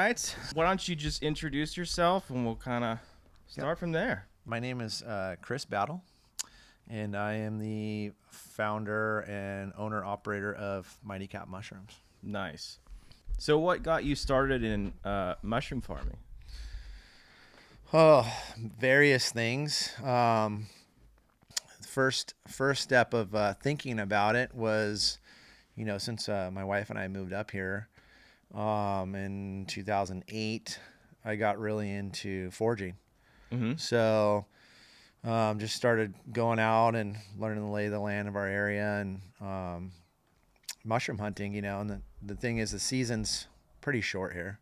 right. Why don't you just introduce yourself and we'll kind of start from there. My name is Chris Batlle, and I am the founder and owner-operator of Mightycap Mushrooms. Nice. So what got you started in mushroom farming? Oh, various things. First step of thinking about it was, since my wife and I moved up here in 2008, I got really into foraging. Mm-hmm. So just started going out and learning the lay of the land of our area and mushroom hunting, and the thing is the season's pretty short here.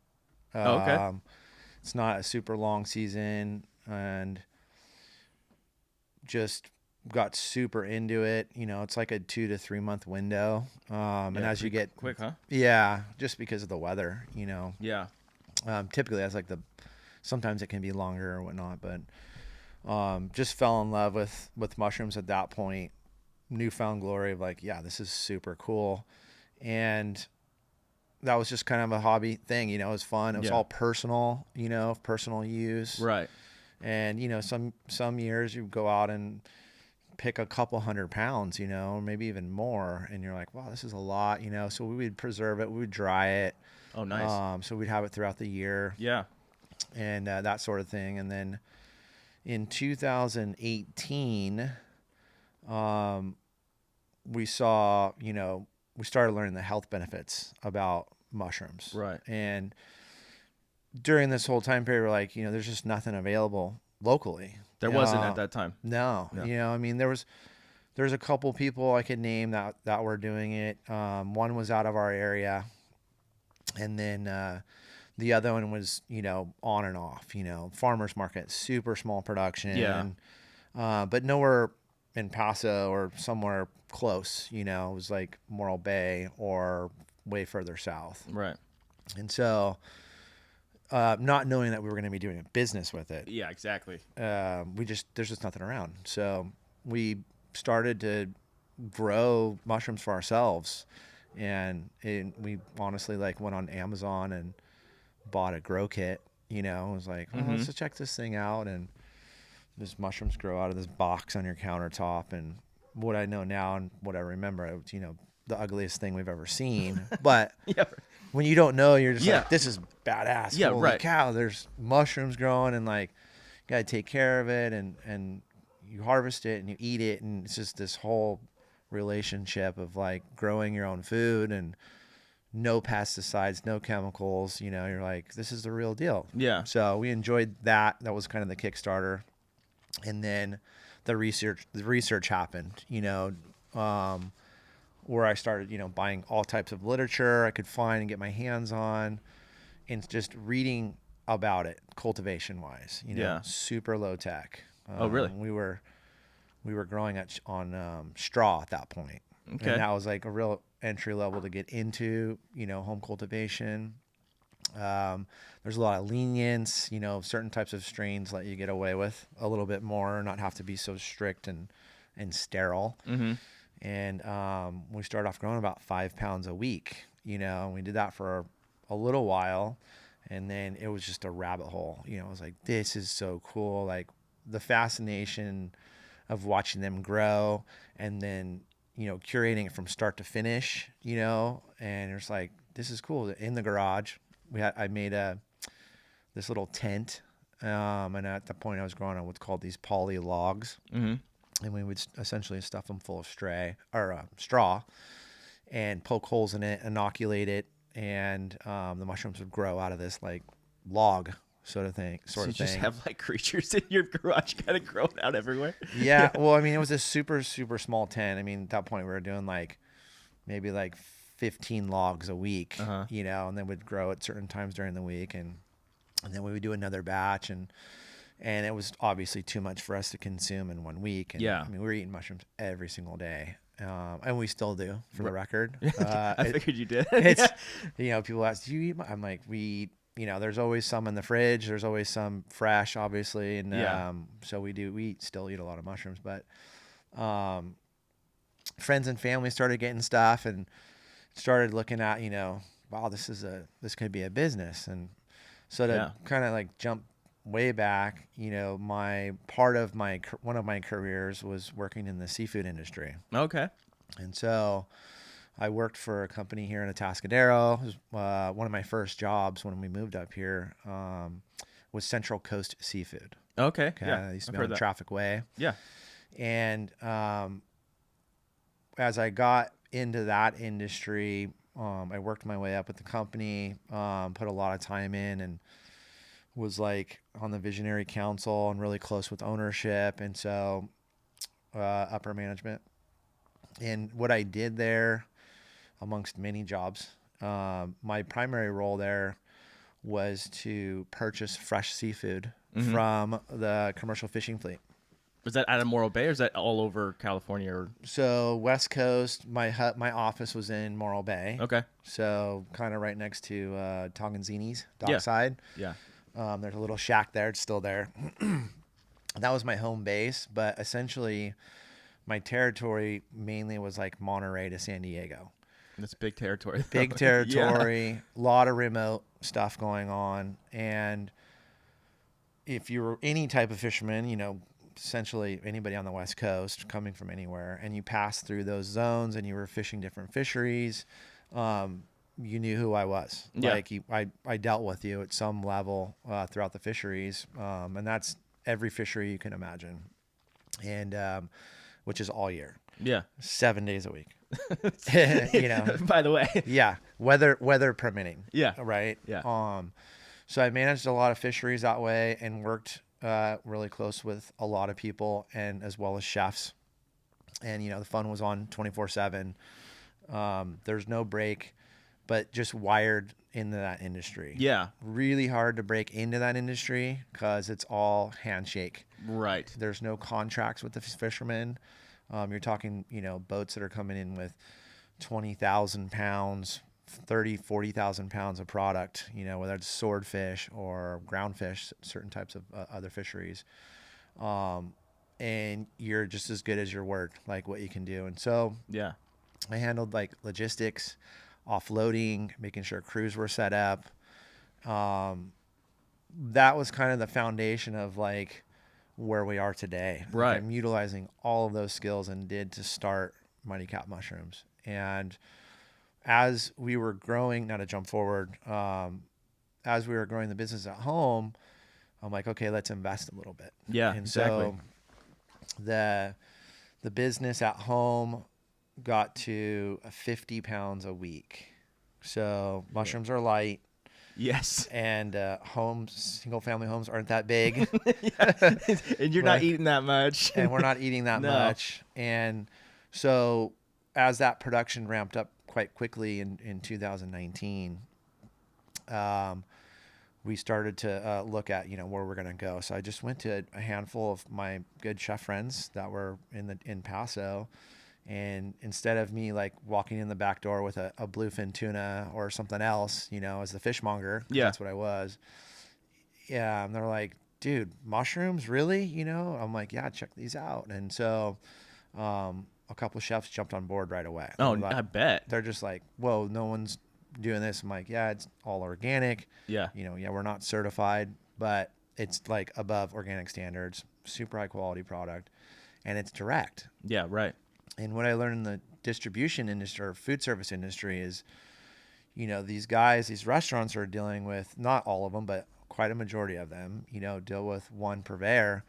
Okay. It's not a super long season, and just got super into it. It's like a 2 to 3 month window. And as you get quick, huh? Yeah, just because of the weather, Yeah. Typically that's like sometimes it can be longer or whatnot, but just fell in love with mushrooms at that point. Newfound glory of like, yeah, this is super cool. And that was just kind of a hobby thing, it was fun. It was all personal, personal use. Right. And, some years you go out and pick a couple 100 pounds, or maybe even more. And you're like, wow, this is a lot, so we would preserve it. We would dry it. Oh, nice. So we'd have it throughout the year. Yeah. And that sort of thing. And then in 2018, we saw, we started learning the health benefits about mushrooms. Right. And during this whole time period, we're like, there's just nothing available locally. There wasn't at that time. No. There's a couple people I could name that were doing it. One was out of our area, and then the other one was, on and off, farmers market, super small production. Yeah. But nowhere in Paso or somewhere close, it was like Morro Bay or way further south. Right. And so, not knowing that we were going to be doing a business with it. Yeah, exactly. There's just nothing around. So we started to grow mushrooms for ourselves. And we honestly went on Amazon and bought a grow kit, was like, let's just check this thing out. And these mushrooms grow out of this box on your countertop. And what I know now and what I remember, it was, the ugliest thing we've ever seen. But Yeah. when you don't know, you're just like, this is badass. Yeah, Holy right. cow, there's mushrooms growing, and you got to take care of it, and you harvest it and you eat it. And it's just this whole relationship of growing your own food and no pesticides, no chemicals, you're like, this is the real deal. Yeah. So we enjoyed that. That was kind of the Kickstarter. And then the research happened, where I started, buying all types of literature I could find and get my hands on, and just reading about it cultivation wise, super low tech. Oh, really? We were growing on straw at that point. Okay. And that was a real entry level to get into, home cultivation. There's a lot of lenience, certain types of strains let you get away with a little bit more, not have to be so strict and sterile. Mm-hmm. And we started off growing about 5 pounds a week, and we did that for a little while. And then it was just a rabbit hole. I was like, this is so cool. The fascination of watching them grow, and then, curating it from start to finish, and it's like, this is cool. In the garage, I made this little tent. And at the point I was growing on what's called these poly logs. Mm-hmm. And we would essentially stuff them full of straw and poke holes in it, inoculate it, and the mushrooms would grow out of this log sort of thing. So you just have creatures in your garage kind of growing out everywhere? Yeah. Well, it was a super, super small tent. At that point we were doing maybe 15 logs a week, and then we'd grow at certain times during the week. And then we would do another batch, and it was obviously too much for us to consume in 1 week. And, yeah. We were eating mushrooms every single day. And we still do, for the record. I figured you did. It's, people ask, do you eat? I'm like, we eat, there's always some in the fridge. There's always some fresh, obviously. And so we still eat a lot of mushrooms. But friends and family started getting stuff and started looking at, wow, this could be a business. And So to kind of like jump way back, you know, one of my careers was working in the seafood industry. Okay. And so I worked for a company here in Atascadero. It was, one of my first jobs when we moved up here was Central Coast Seafood. Okay. Okay. Yeah. I used to I've be heard on that. Traffic Way. Yeah. And as I got into that industry, I worked my way up with the company, put a lot of time in, and was like on the visionary council and really close with ownership. And so upper management. And what I did there, amongst many jobs, my primary role there was to purchase fresh seafood from the commercial fishing fleet. Was that out of Morro Bay, or is that all over California? Or... So West Coast, my office was in Morro Bay. Okay. So kind of right next to Tonganzini's dockside. Yeah. There's a little shack there. It's still there. That was my home base, but essentially my territory mainly was like Monterey to San Diego. That's big territory. Big territory, a lot of remote stuff going on. And if you were any type of fisherman, you know, essentially anybody on the West Coast coming from anywhere, and you passed through those zones and you were fishing different fisheries, you knew who I was. Yeah. Like I dealt with you at some level throughout the fisheries. And that's every fishery you can imagine. And which is all year. Yeah. 7 days a week. You know. By the way. Yeah. Weather permitting. Yeah. Right. Yeah. So I managed a lot of fisheries that way and worked really close with a lot of people, and as well as chefs. And, you know, the fun was on 24/7. There's no break, but just wired into that industry. Yeah. Really hard to break into that industry because it's all handshake. Right. There's no contracts with the fishermen. You're talking, you know, boats that are coming in with 20,000 pounds, 40,000 pounds of product, you know, whether it's swordfish or groundfish, certain types of other fisheries. And you're just as good as your word, like what you can do. And so Yeah. I handled like logistics, offloading, making sure crews were set up. That was kind of the foundation of like where we are today. Right. Like I'm utilizing all of those skills and did to start Mightycap Mushrooms. And as we were growing, not to jump forward, as we were growing the business at home, I'm like, okay, let's invest a little bit. Yeah, And exactly. so the business at home got to 50 pounds a week. So mushrooms are light. Yes. And single family homes aren't that big. Yeah. And you're not eating that much. And we're not eating that No. much. And so as that production ramped up quite quickly in 2019, we started to look at, you know, where we're going to go. So I just went to a handful of my good chef friends that were in Paso. And instead of me like walking in the back door with a bluefin tuna or something else, you know, as the fishmonger, 'cause Yeah. that's what I was. Yeah. And they're like, dude, mushrooms, really? You know, I'm like, yeah, check these out. And so, a couple of chefs jumped on board right away. Oh, They're like- I bet. They're just like, whoa, no one's doing this. I'm like, yeah, it's all organic. Yeah. You know, yeah, we're not certified, but it's like above organic standards, super high quality product, and it's direct. Yeah. Right. And what I learned in the distribution industry or food service industry is, you know, these restaurants are dealing with, not all of them, but quite a majority of them, you know, deal with one purveyor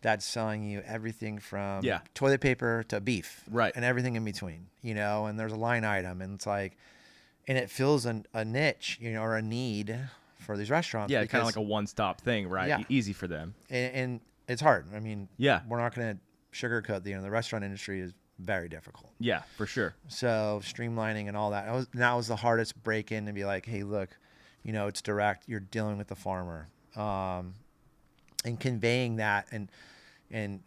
that's selling you everything from toilet paper to beef. Right. And everything in between, you know, and there's a line item, and it's like, and it fills a niche, you know, or a need for these restaurants. Yeah. Kind of like a one-stop thing, right? Yeah. Easy for them. And it's hard. I mean, Yeah. we're not going to sugarcoat the restaurant industry is very difficult. Yeah, for sure. So streamlining and all that. That was the hardest break in to be like, hey, look, you know, it's direct. You're dealing with the farmer, and conveying that and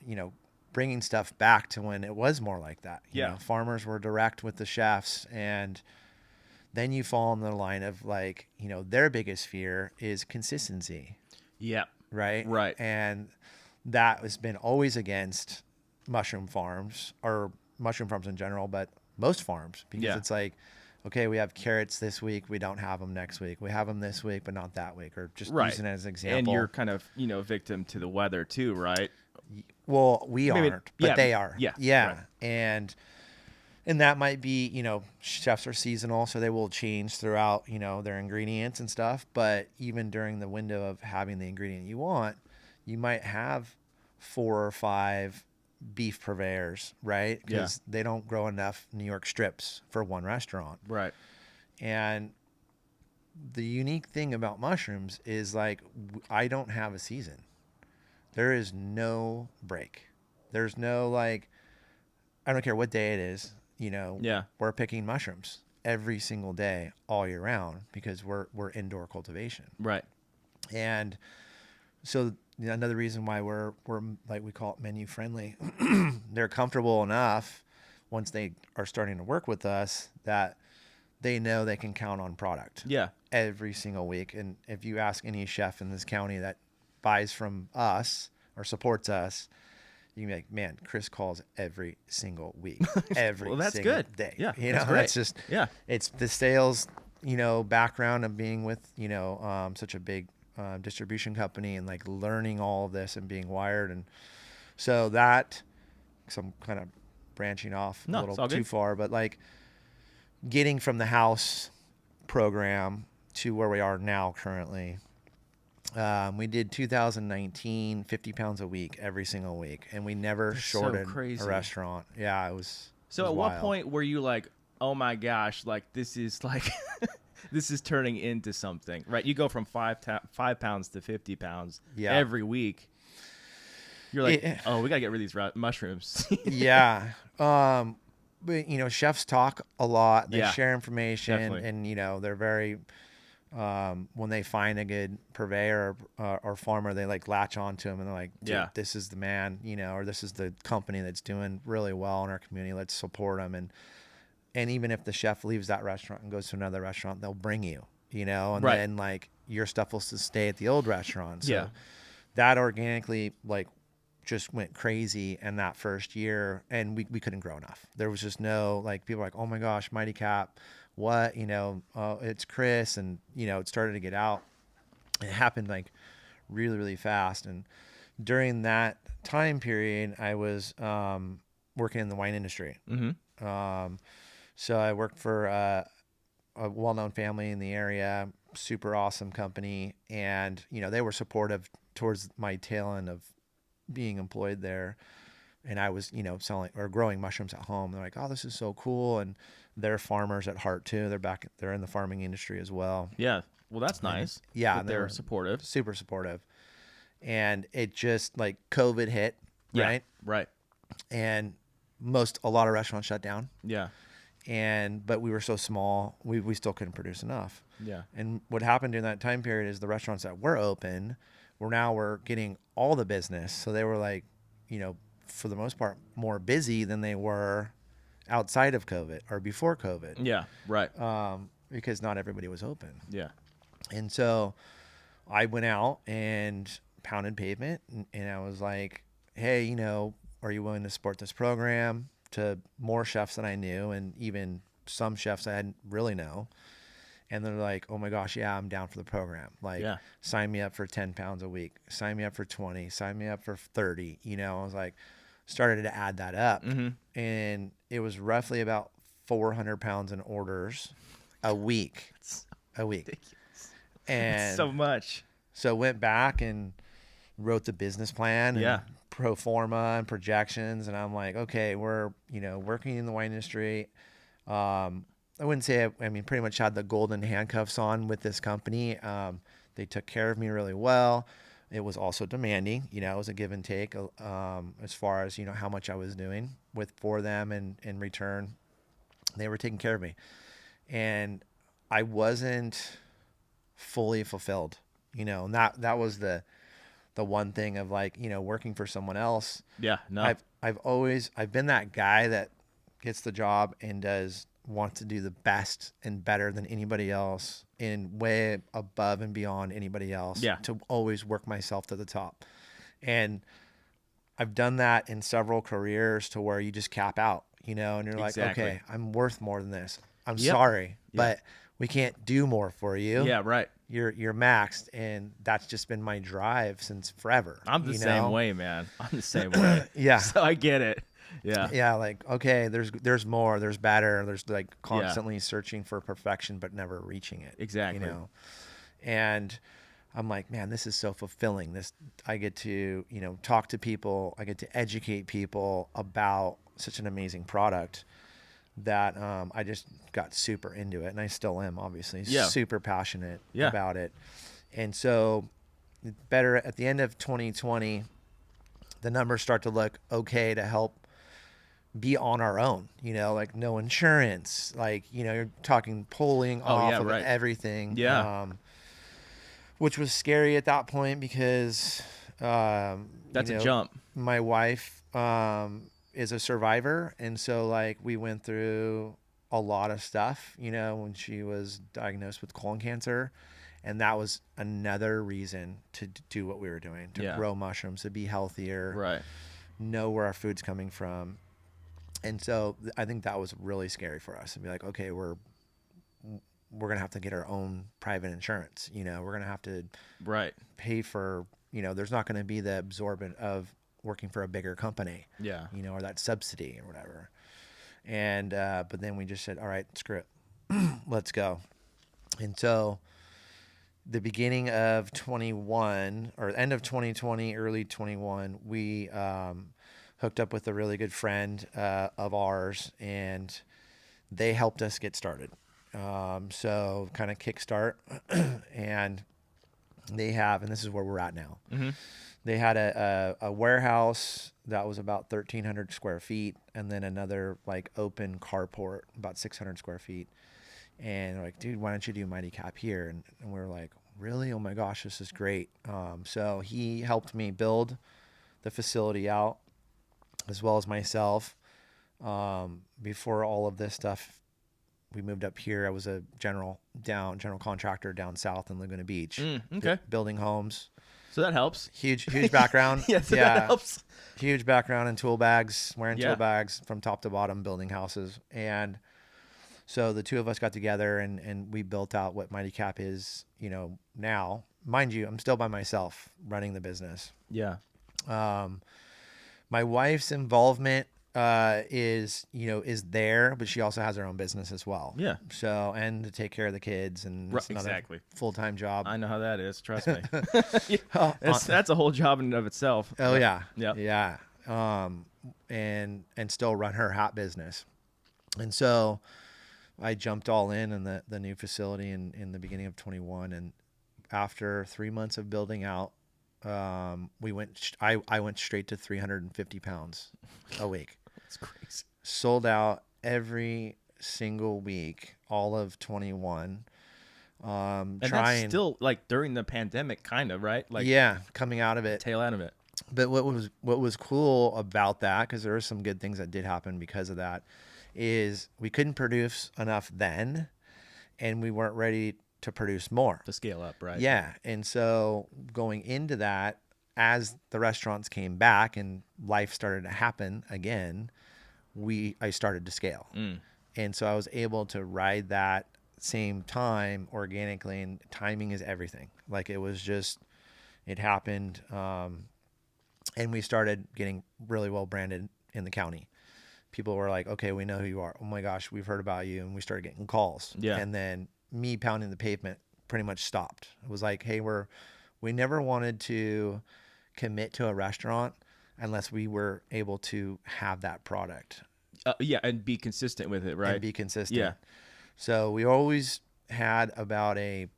you know, bringing stuff back to when it was more like that. You know, farmers were direct with the chefs, and then you fall in the line of like, you know, their biggest fear is consistency. Yeah. Right. Right. And that has been always against mushroom farms or mushroom farms in general, but most farms, because it's like, okay, we have carrots this week, we don't have them next week. We have them this week, but not that week, or just Right. using it as an example. And you're kind of, victim to the weather too, right? Well, we Maybe- aren't, but yeah, they are. yeah, Yeah. right. And that might be, chefs are seasonal, so they will change throughout, their ingredients and stuff. But even during the window of having the ingredient you want, you might have 4 or 5 beef purveyors, right? Because they don't grow enough New York strips for one restaurant. Right. And the unique thing about mushrooms is like, I don't have a season. There is no break. There's no like, I don't care what day it is, we're picking mushrooms every single day all year round because we're indoor cultivation. Right. And so another reason why we're like, we call it menu friendly, they're comfortable enough once they are starting to work with us that they know they can count on product. Yeah. Every single week. And if you ask any chef in this county that buys from us or supports us, you can be like, man, Chris calls every single week, every Well, that's single good. day. Yeah, that's great. It's just, Yeah. it's the sales, background of being with, such a big distribution company and like learning all of this and being wired. And so that, cause I'm kind of branching off a little too far, but like getting from the house program to where we are now currently. We did 2019, 50 pounds a week, every single week. And we never shorted a restaurant. Yeah, it was. So it was at wild. what point were you like, oh my gosh, like this is like, this is turning into something, right? You go from 5 pounds to 50 pounds every week. You're like, oh, we got to get rid of these mushrooms. Yeah. But, chefs talk a lot. They share information. Definitely. And, they're very, when they find a good purveyor or farmer, they like latch onto him and they're like, dude, this is the man, or this is the company that's doing really well in our community. Let's support them. And even if the chef leaves that restaurant and goes to another restaurant, they'll bring you, and then like your stuff will stay at the old restaurant. So that organically like just went crazy in that first year, and we couldn't grow enough. There was just no, like, people were like, oh my gosh, Mightycap, what, it's Chris. And, it started to get out. It happened like really, really fast. And during that time period, I was working in the wine industry. Mm-hmm. So I worked for a well-known family in the area, super awesome company. And, they were supportive towards my tail end of being employed there. And I was, selling or growing mushrooms at home. They're like, oh, this is so cool. And they're farmers at heart too. They're in the farming industry as well. Yeah. Well, that's nice. Yeah. That they're supportive. Super supportive. And it just like COVID hit, right? Right. And a lot of restaurants shut down. Yeah. But we were so small, we still couldn't produce enough. Yeah. And what happened during that time period is the restaurants that were open were getting all the business. So they were like, for the most part, more busy than they were outside of COVID or before COVID. Yeah. Right. Because not everybody was open. Yeah. And so I went out and pounded pavement and I was like, hey, are you willing to support this program? To more chefs than I knew, and even some chefs I didn't really know. And they're like, oh my gosh, yeah, I'm down for the program. Like, sign me up for 10 pounds a week. Sign me up for 20. Sign me up for 30. I was like, started to add that up. Mm-hmm. And it was roughly about 400 pounds in orders a week. A week. Ridiculous. And so much. So went back and wrote the business plan. And pro forma and projections, and I'm like, okay, we're working in the wine industry. I wouldn't say pretty much had the golden handcuffs on with this company. They took care of me really well. It was also demanding, it was a give and take as far as how much I was doing for them, and in return they were taking care of me, and I wasn't fully fulfilled, and that was the one thing of like, working for someone else. Yeah. No. I've been that guy that gets the job and wants to do the best and better than anybody else and way above and beyond anybody else. Yeah. To always work myself to the top. And I've done that in several careers to where you just cap out, and you're like, okay, I'm worth more than this. I'm sorry, but we can't do more for you. Yeah, right. You're maxed, and that's just been my drive since forever. I'm the same way, man. I'm the same way. Yeah. So I get it. Yeah. Yeah, like, okay, there's more, there's better, there's like constantly searching for perfection but never reaching it. Exactly. You know. And I'm like, man, this is so fulfilling. I get to, talk to people, I get to educate people about such an amazing product that I just got super into it, and I still am, obviously, super passionate about it. And so better at the end of 2020, the numbers start to look okay to help be on our own, like no insurance, like, you're talking pulling off of everything. Yeah. Which was scary at that point because that's a jump. My wife is a survivor, and so like we went through a lot of stuff, when she was diagnosed with colon cancer, and that was another reason to do what we were doing, to grow mushrooms, to be healthier, know where our food's coming from. And so I think that was really scary for us, and be like, okay, we're going to have to get our own private insurance. We're going to have to pay for, there's not going to be the absorbent of working for a bigger company, or that subsidy or whatever. And, but then we just said, all right, screw it. Let's go. And so the beginning of 21 or end of 2020, early 21, we, hooked up with a really good friend, of ours, and they helped us get started. So kind of kickstart, and they have, and this is where we're at now. Mm-hmm. They had a warehouse that was about 1,300 square feet, and then another like open carport, about 600 square feet. And they're like, dude, why don't you do Mighy Cap here? And we were like, really? Oh my gosh, this is great. So he helped me build the facility out, as well as myself. Before all of this stuff, we moved up here. I was a general contractor down south in Laguna Beach. Okay. Building homes. So that helps. Huge background. That helps. Huge background in tool bags, wearing tool bags from top to bottom, building houses. And so the two of us got together and we built out what Mighy Cap is, now. Mind you, I'm still by myself running the business. Yeah. My wife's involvement is there, but she also has her own business as well. Yeah. So, and to take care of the kids, and it's another full-time job. I know how that is. Trust me. That's a whole job in and of itself. Oh yeah. Yep. Yeah. And still run her hat business. And so I jumped all in the new facility in the beginning of 21. And after 3 months of building out, I went straight to 350 pounds a week. That's crazy. Sold out every single week, all of 21. And that's still like during the pandemic, kind of, right? Like, coming out of it, tail end of it. But what was cool about that, because there were some good things that did happen because of that, is we couldn't produce enough then, and we weren't ready to produce more, to scale up, right? Yeah. And so going into that, as the restaurants came back and life started to happen again, I started to scale. And so I was able to ride that same time organically, and timing is everything. Like it happened. And we started getting really well branded in the county. People were like, okay, we know who you are. Oh my gosh, we've heard about you. And we started getting calls. Yeah. And then me pounding the pavement pretty much stopped. It was like, hey, we never wanted to commit to a restaurant unless we were able to have that product. And be consistent with it, right? And be consistent. Yeah. So we always had about a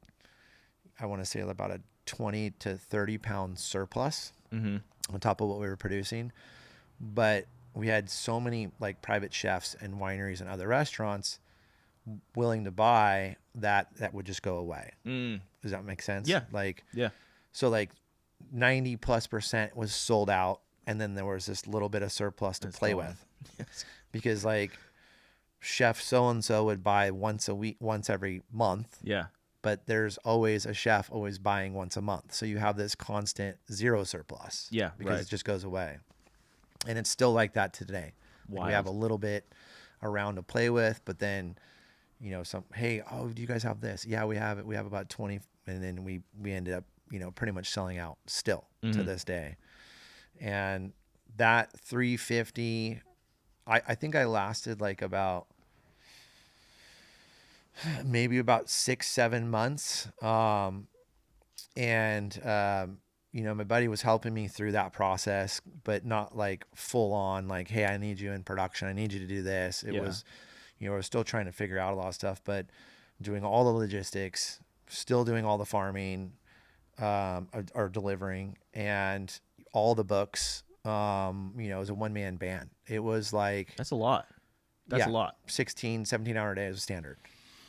20 to 30 pound surplus on top of what we were producing. But we had so many like private chefs and wineries and other restaurants willing to buy that would just go away. Does that make sense? Yeah. So like 90+% was sold out, and then there was this little bit of surplus to play with. Yes. Because like chef so-and-so would buy once a week, once every month. Yeah. But there's always a chef always buying once a month. So you have this constant zero surplus. Yeah. Because it just goes away. And it's still like that today. Like we have a little bit around to play with, but then you know, hey, oh, do you guys have this? Yeah, we have it. We have about 20. And then we ended up, you know, pretty much selling out still to this day. And that 350, I think I lasted like about maybe about 6-7 months. You know, my buddy was helping me through that process, but not like full on, like, hey, I need you in production. I need you to do this. It was, you know, I was still trying to figure out a lot of stuff, but doing all the logistics, still doing all the farming, or delivering, and all the books. You know, it was a one-man band. It was like, that's a lot. That's a lot. 16, 17-hour days was standard.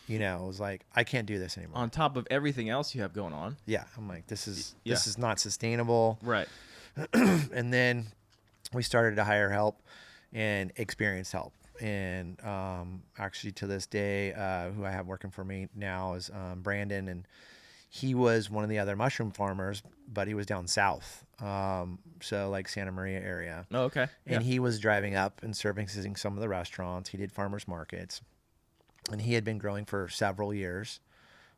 You know, it was like, I can't do this anymore. On top of everything else you have going on. Yeah. I'm like, this is not sustainable. Right. And then we started to hire help and experienced help. And actually to this day, who I have working for me now is Brandon. And he was one of the other mushroom farmers, but he was down south. So like Santa Maria area. Oh, okay. And he was driving up and servicing some of the restaurants. He did farmers markets. And he had been growing for several years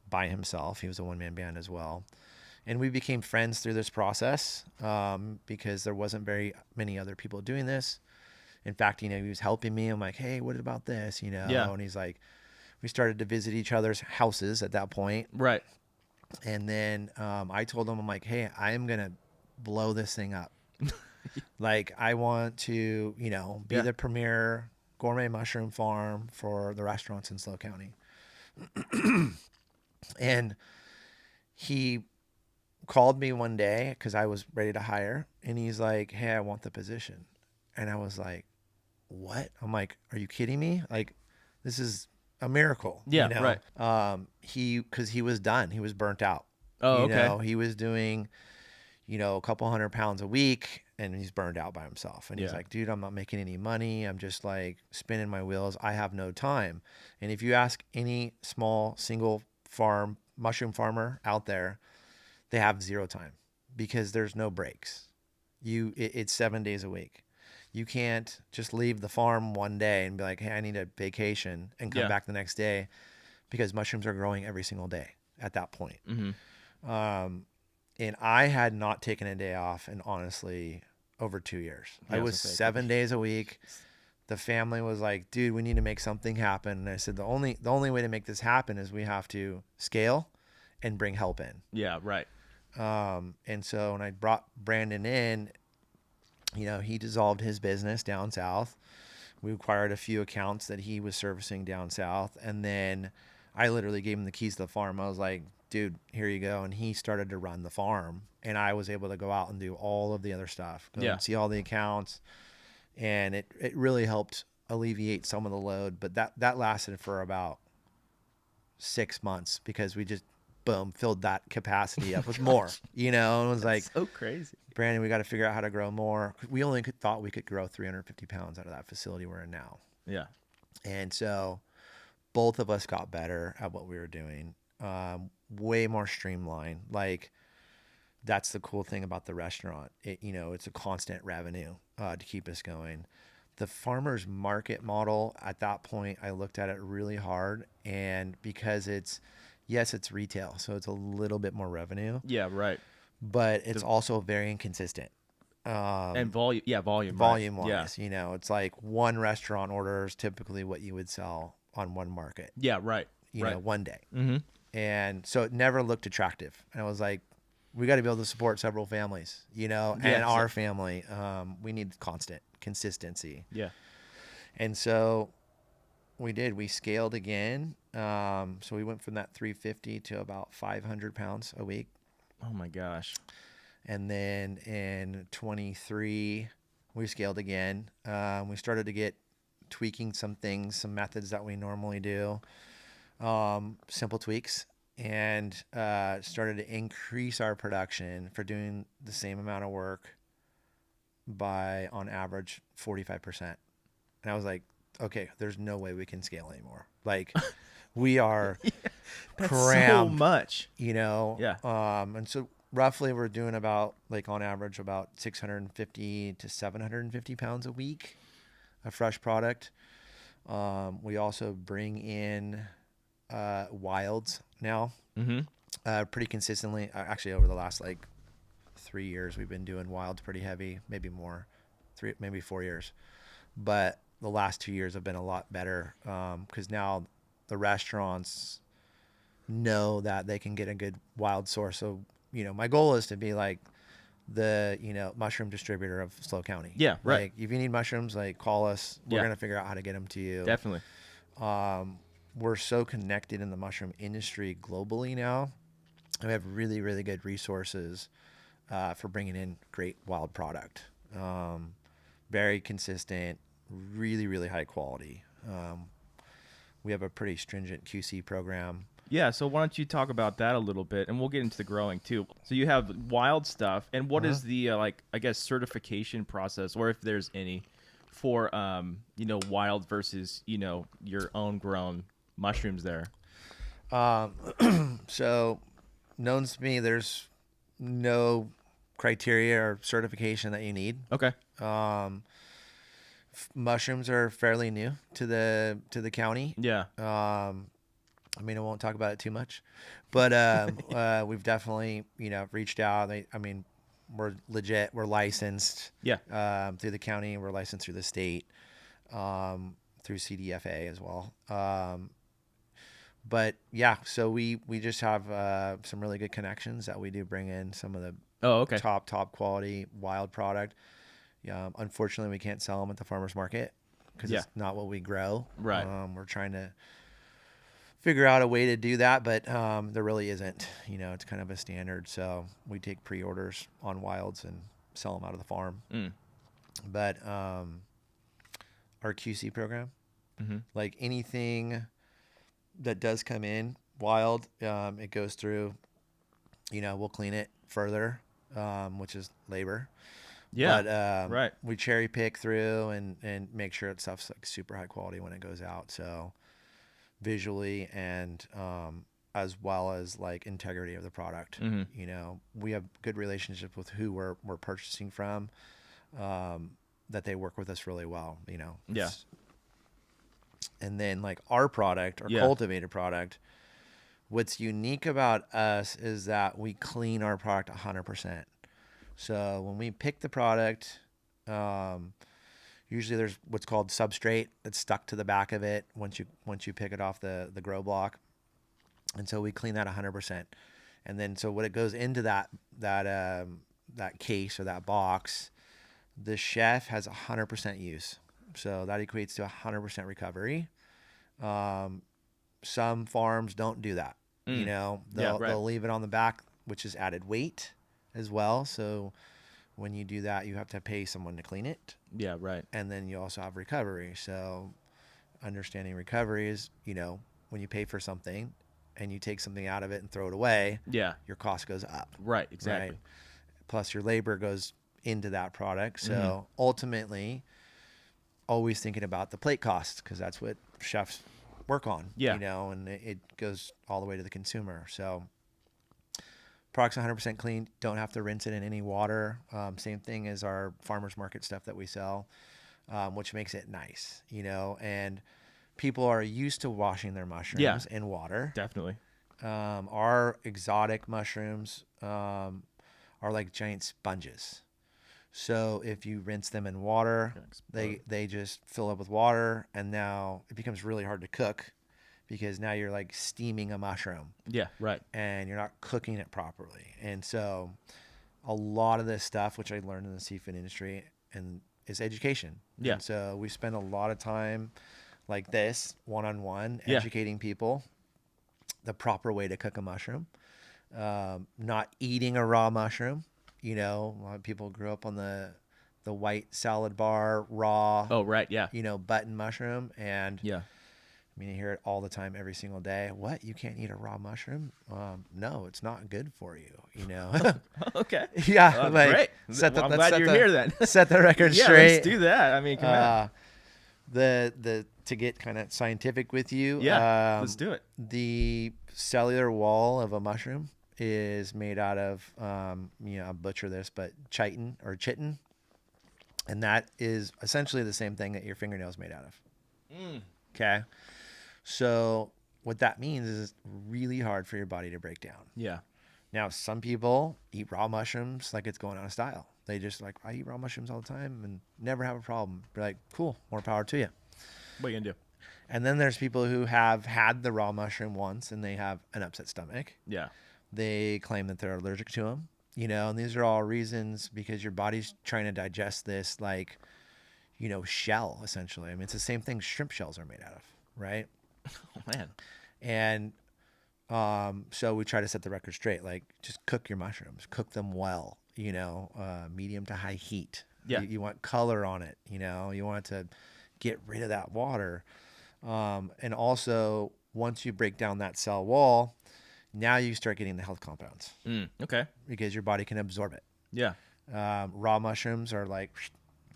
by himself. He was a one-man band as well. And we became friends through this process because there wasn't very many other people doing this. In fact, you know, he was helping me. I'm like, hey, what about this? You know, and he's like, we started to visit each other's houses at that point. Right. And then I told him, I'm like, hey, I am going to blow this thing up. Like, I want to, you know, be the premier gourmet mushroom farm for the restaurants in SLO County. And he called me one day because I was ready to hire. And he's like, hey, I want the position. And I was like, what? I'm like, are you kidding me? Like, this is a miracle. Yeah, you know? right. Because he was done. He was burnt out. Oh, you okay. know, he was doing, you know, a couple 100 pounds a week, and he's burned out by himself. And he's like, dude, I'm not making any money. I'm just like spinning my wheels. I have no time. And if you ask any small single farm mushroom farmer out there, they have zero time because there's no breaks. It's 7 days a week. You can't just leave the farm one day and be like, hey, I need a vacation and come back the next day, because mushrooms are growing every single day at that point. And I had not taken a day off in honestly over 2 years. I was 7 days a week. The family was like, dude, we need to make something happen. And I said, the only way to make this happen is we have to scale and bring help in. Yeah, right. And so when I brought Brandon in, you know, he dissolved his business down south. We acquired a few accounts that he was servicing down south. And then I literally gave him the keys to the farm. I was like, dude, here you go. And he started to run the farm. And I was able to go out and do all of the other stuff. Go and see all the accounts. And it really helped alleviate some of the load. But that lasted for about 6 months because we just, boom, filled that capacity up with more. You know, it was like, so crazy. Brandon, we got to figure out how to grow more. We only thought we could grow 350 pounds out of that facility we're in now. Yeah. And so both of us got better at what we were doing. Way more streamlined. Like, that's the cool thing about the restaurant. You know, it's a constant revenue to keep us going. The farmer's market model, at that point, I looked at it really hard. And because it's retail, so it's a little bit more revenue. Yeah, right. But it's also very inconsistent. And volume, volume wise, you know, it's like one restaurant orders typically what you would sell on one market. Yeah, right. You know, one day. And so it never looked attractive. And I was like, we got to be able to support several families, you know, and our family. We need constant consistency. Yeah. And so we did. We scaled again. So we went from that 350 to about 500 pounds a week. Oh my gosh. And then in 23, we scaled again. We started to get tweaking some things, some methods that we normally do, simple tweaks, and started to increase our production for doing the same amount of work by, on average, 45%. And I was like, okay, there's no way we can scale anymore. Like, we are crammed, so much, you know? Yeah. And so roughly we're doing about, like, on average, about 650 to 750 pounds a week of fresh product. We also bring in wilds now. Mm-hmm. Pretty consistently. Actually, over the last like 3 years, we've been doing wilds pretty heavy, maybe more, maybe 4 years. But the last 2 years have been a lot better because now the restaurants know that they can get a good wild source. So, my goal is to be like the, mushroom distributor of SLO County. Yeah, right. Like if you need mushrooms, like call us. We're going to figure out how to get them to you. Definitely. We're so connected in the mushroom industry globally now. We have really, really good resources for bringing in great wild product. Very consistent, really, really high quality. We have a pretty stringent QC program. Yeah, so why don't you talk about that a little bit, and we'll get into the growing too. So you have wild stuff, and what is the certification process, or if there's any, for wild versus your own grown mushrooms there? So, known to me, there's no criteria or certification that you need. Okay. Mushrooms are fairly new to the county. Yeah. I mean, I won't talk about it too much, but we've definitely, reached out. We're legit. We're licensed. Yeah. Through the county. We're licensed through the state, through CDFA as well. But yeah, so we just have some really good connections that we do bring in some of the top quality wild product. Unfortunately, we can't sell them at the farmer's market because it's not what we grow. Right. We're trying to figure out a way to do that, but there really isn't. It's kind of a standard. So we take pre-orders on wilds and sell them out of the farm. But our QC program, like anything that does come in wild, it goes through, we'll clean it further, which is labor. Yeah. But right. We cherry pick through and make sure it's stuff's like super high quality when it goes out. So visually and as well as like integrity of the product. We have good relationships with who we're purchasing from, that they work with us really well, Yeah. And then like our product, our cultivated product, what's unique about us is that we clean our product 100%. So when we pick the product, usually there's what's called substrate that's stuck to the back of it once you pick it off the grow block. And so we clean that 100%. And then so when it goes into that case or that box, the chef has 100% use. So that equates to 100% recovery. Some farms don't do that. They'll leave it on the back, which is added weight as well. So when you do that, you have to pay someone to clean it. Yeah, right. And then you also have recovery. So understanding recovery is, when you pay for something and you take something out of it and throw it away, your cost goes up. Right, exactly. Right? Plus your labor goes into that product. So ultimately, always thinking about the plate cost, because that's what chefs work on. Yeah. And it goes all the way to the consumer. So product's 100% clean. Don't have to rinse it in any water. Same thing as our farmers market stuff that we sell, which makes it nice, and people are used to washing their mushrooms in water. Definitely. Our exotic mushrooms are like giant sponges. So if you rinse them in water, they just fill up with water, and now it becomes really hard to cook because now you're like steaming a mushroom. Yeah, right. And you're not cooking it properly. And so a lot of this stuff, which I learned in the seafood industry, and is education. Yeah. And so we spend a lot of time like this, one-on-one, educating people the proper way to cook a mushroom, not eating a raw mushroom. A lot of people grew up on the white salad bar, raw. Oh, right. Yeah. Button mushroom. And yeah. I hear it all the time, every single day. What? You can't eat a raw mushroom? No, it's not good for you. Okay. Yeah. Great. I'm glad you're here then. Set the record straight. Let's do that. Come on. To get kind of scientific with you. Yeah. Let's do it. The cellular wall of a mushroom is made out of, I'll butcher this, but chitin. And that is essentially the same thing that your fingernail is made out of. Okay. So what that means is it's really hard for your body to break down. Yeah. Now, some people eat raw mushrooms like it's going out of style. They just like, I eat raw mushrooms all the time and never have a problem. Be like, cool, more power to you. What are you gonna do? And then there's people who have had the raw mushroom once and they have an upset stomach. Yeah. They claim that they're allergic to them, you know, and these are all reasons because your body's trying to digest this, like, you know, shell, essentially. I mean, it's the same thing shrimp shells are made out of, right? Oh, man. And so we try to set the record straight, like, just cook your mushrooms, cook them well, you know, medium to high heat. Yeah. You want color on it, you know, you want to get rid of that water. And also, once you break down that cell wall, now you start getting the health compounds. Okay. Because your body can absorb it. Yeah. Raw mushrooms are like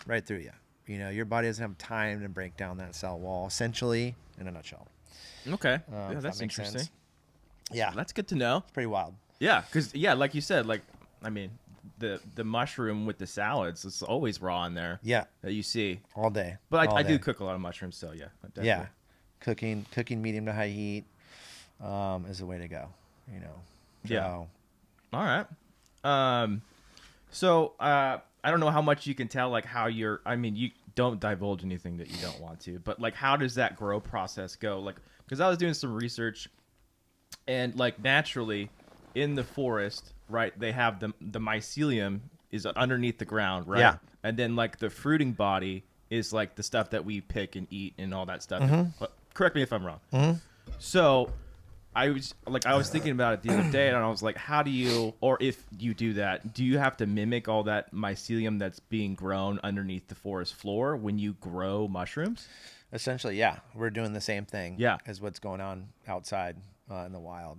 right through you. You know, your body doesn't have time to break down that cell wall, essentially, in a nutshell. Okay. Yeah, that's interesting. Sense. Yeah. That's good to know. It's pretty wild. Yeah, because, yeah, like you said, like, I mean, the mushroom with the salads, it's always raw in there. Yeah. That you see. All day. But All I day. do cook a lot of mushrooms, so yeah. Definitely. Yeah. Cooking medium to high heat is the way to go, you know. So, yeah. All right. So I don't know how much you can tell, like how I mean, you don't divulge anything that you don't want to, but like, how does that grow process go? Like, because I was doing some research and like naturally in the forest, right, they have the mycelium is underneath the ground, right? Yeah. And then like the fruiting body is like the stuff that we pick and eat and all that stuff. But correct me if I'm wrong. So I was thinking about it the other day, and I was like, how do you, or if you do that, do you have to mimic all that mycelium that's being grown underneath the forest floor when you grow mushrooms? essentially, yeah, we're doing the same thing as what's going on outside in the wild.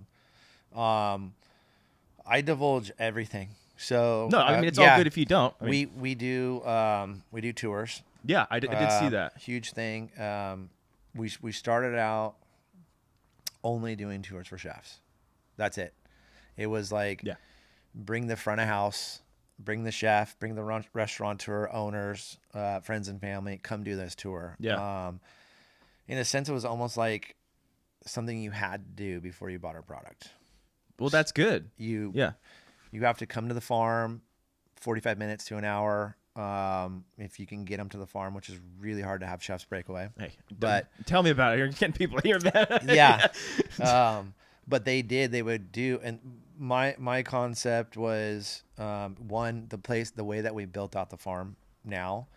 I divulge everything. So no, I mean, it's all good if you don't. I mean, we do tours. Yeah, I did see that. Huge thing. We started out only doing tours for chefs. That's it. It was like, bring the front of house, bring the chef, bring the restaurateur owners, friends and family, come do this tour. Yeah. In a sense, it was almost like something you had to do before you bought our product. Well, that's good. You have to come to the farm 45 minutes to an hour. If you can get them to the farm, which is really hard to have chefs break away. Hey, but tell me about it. You're getting people here, man. Yeah. But they would do. And my concept was, one, the way that we built out the farm now,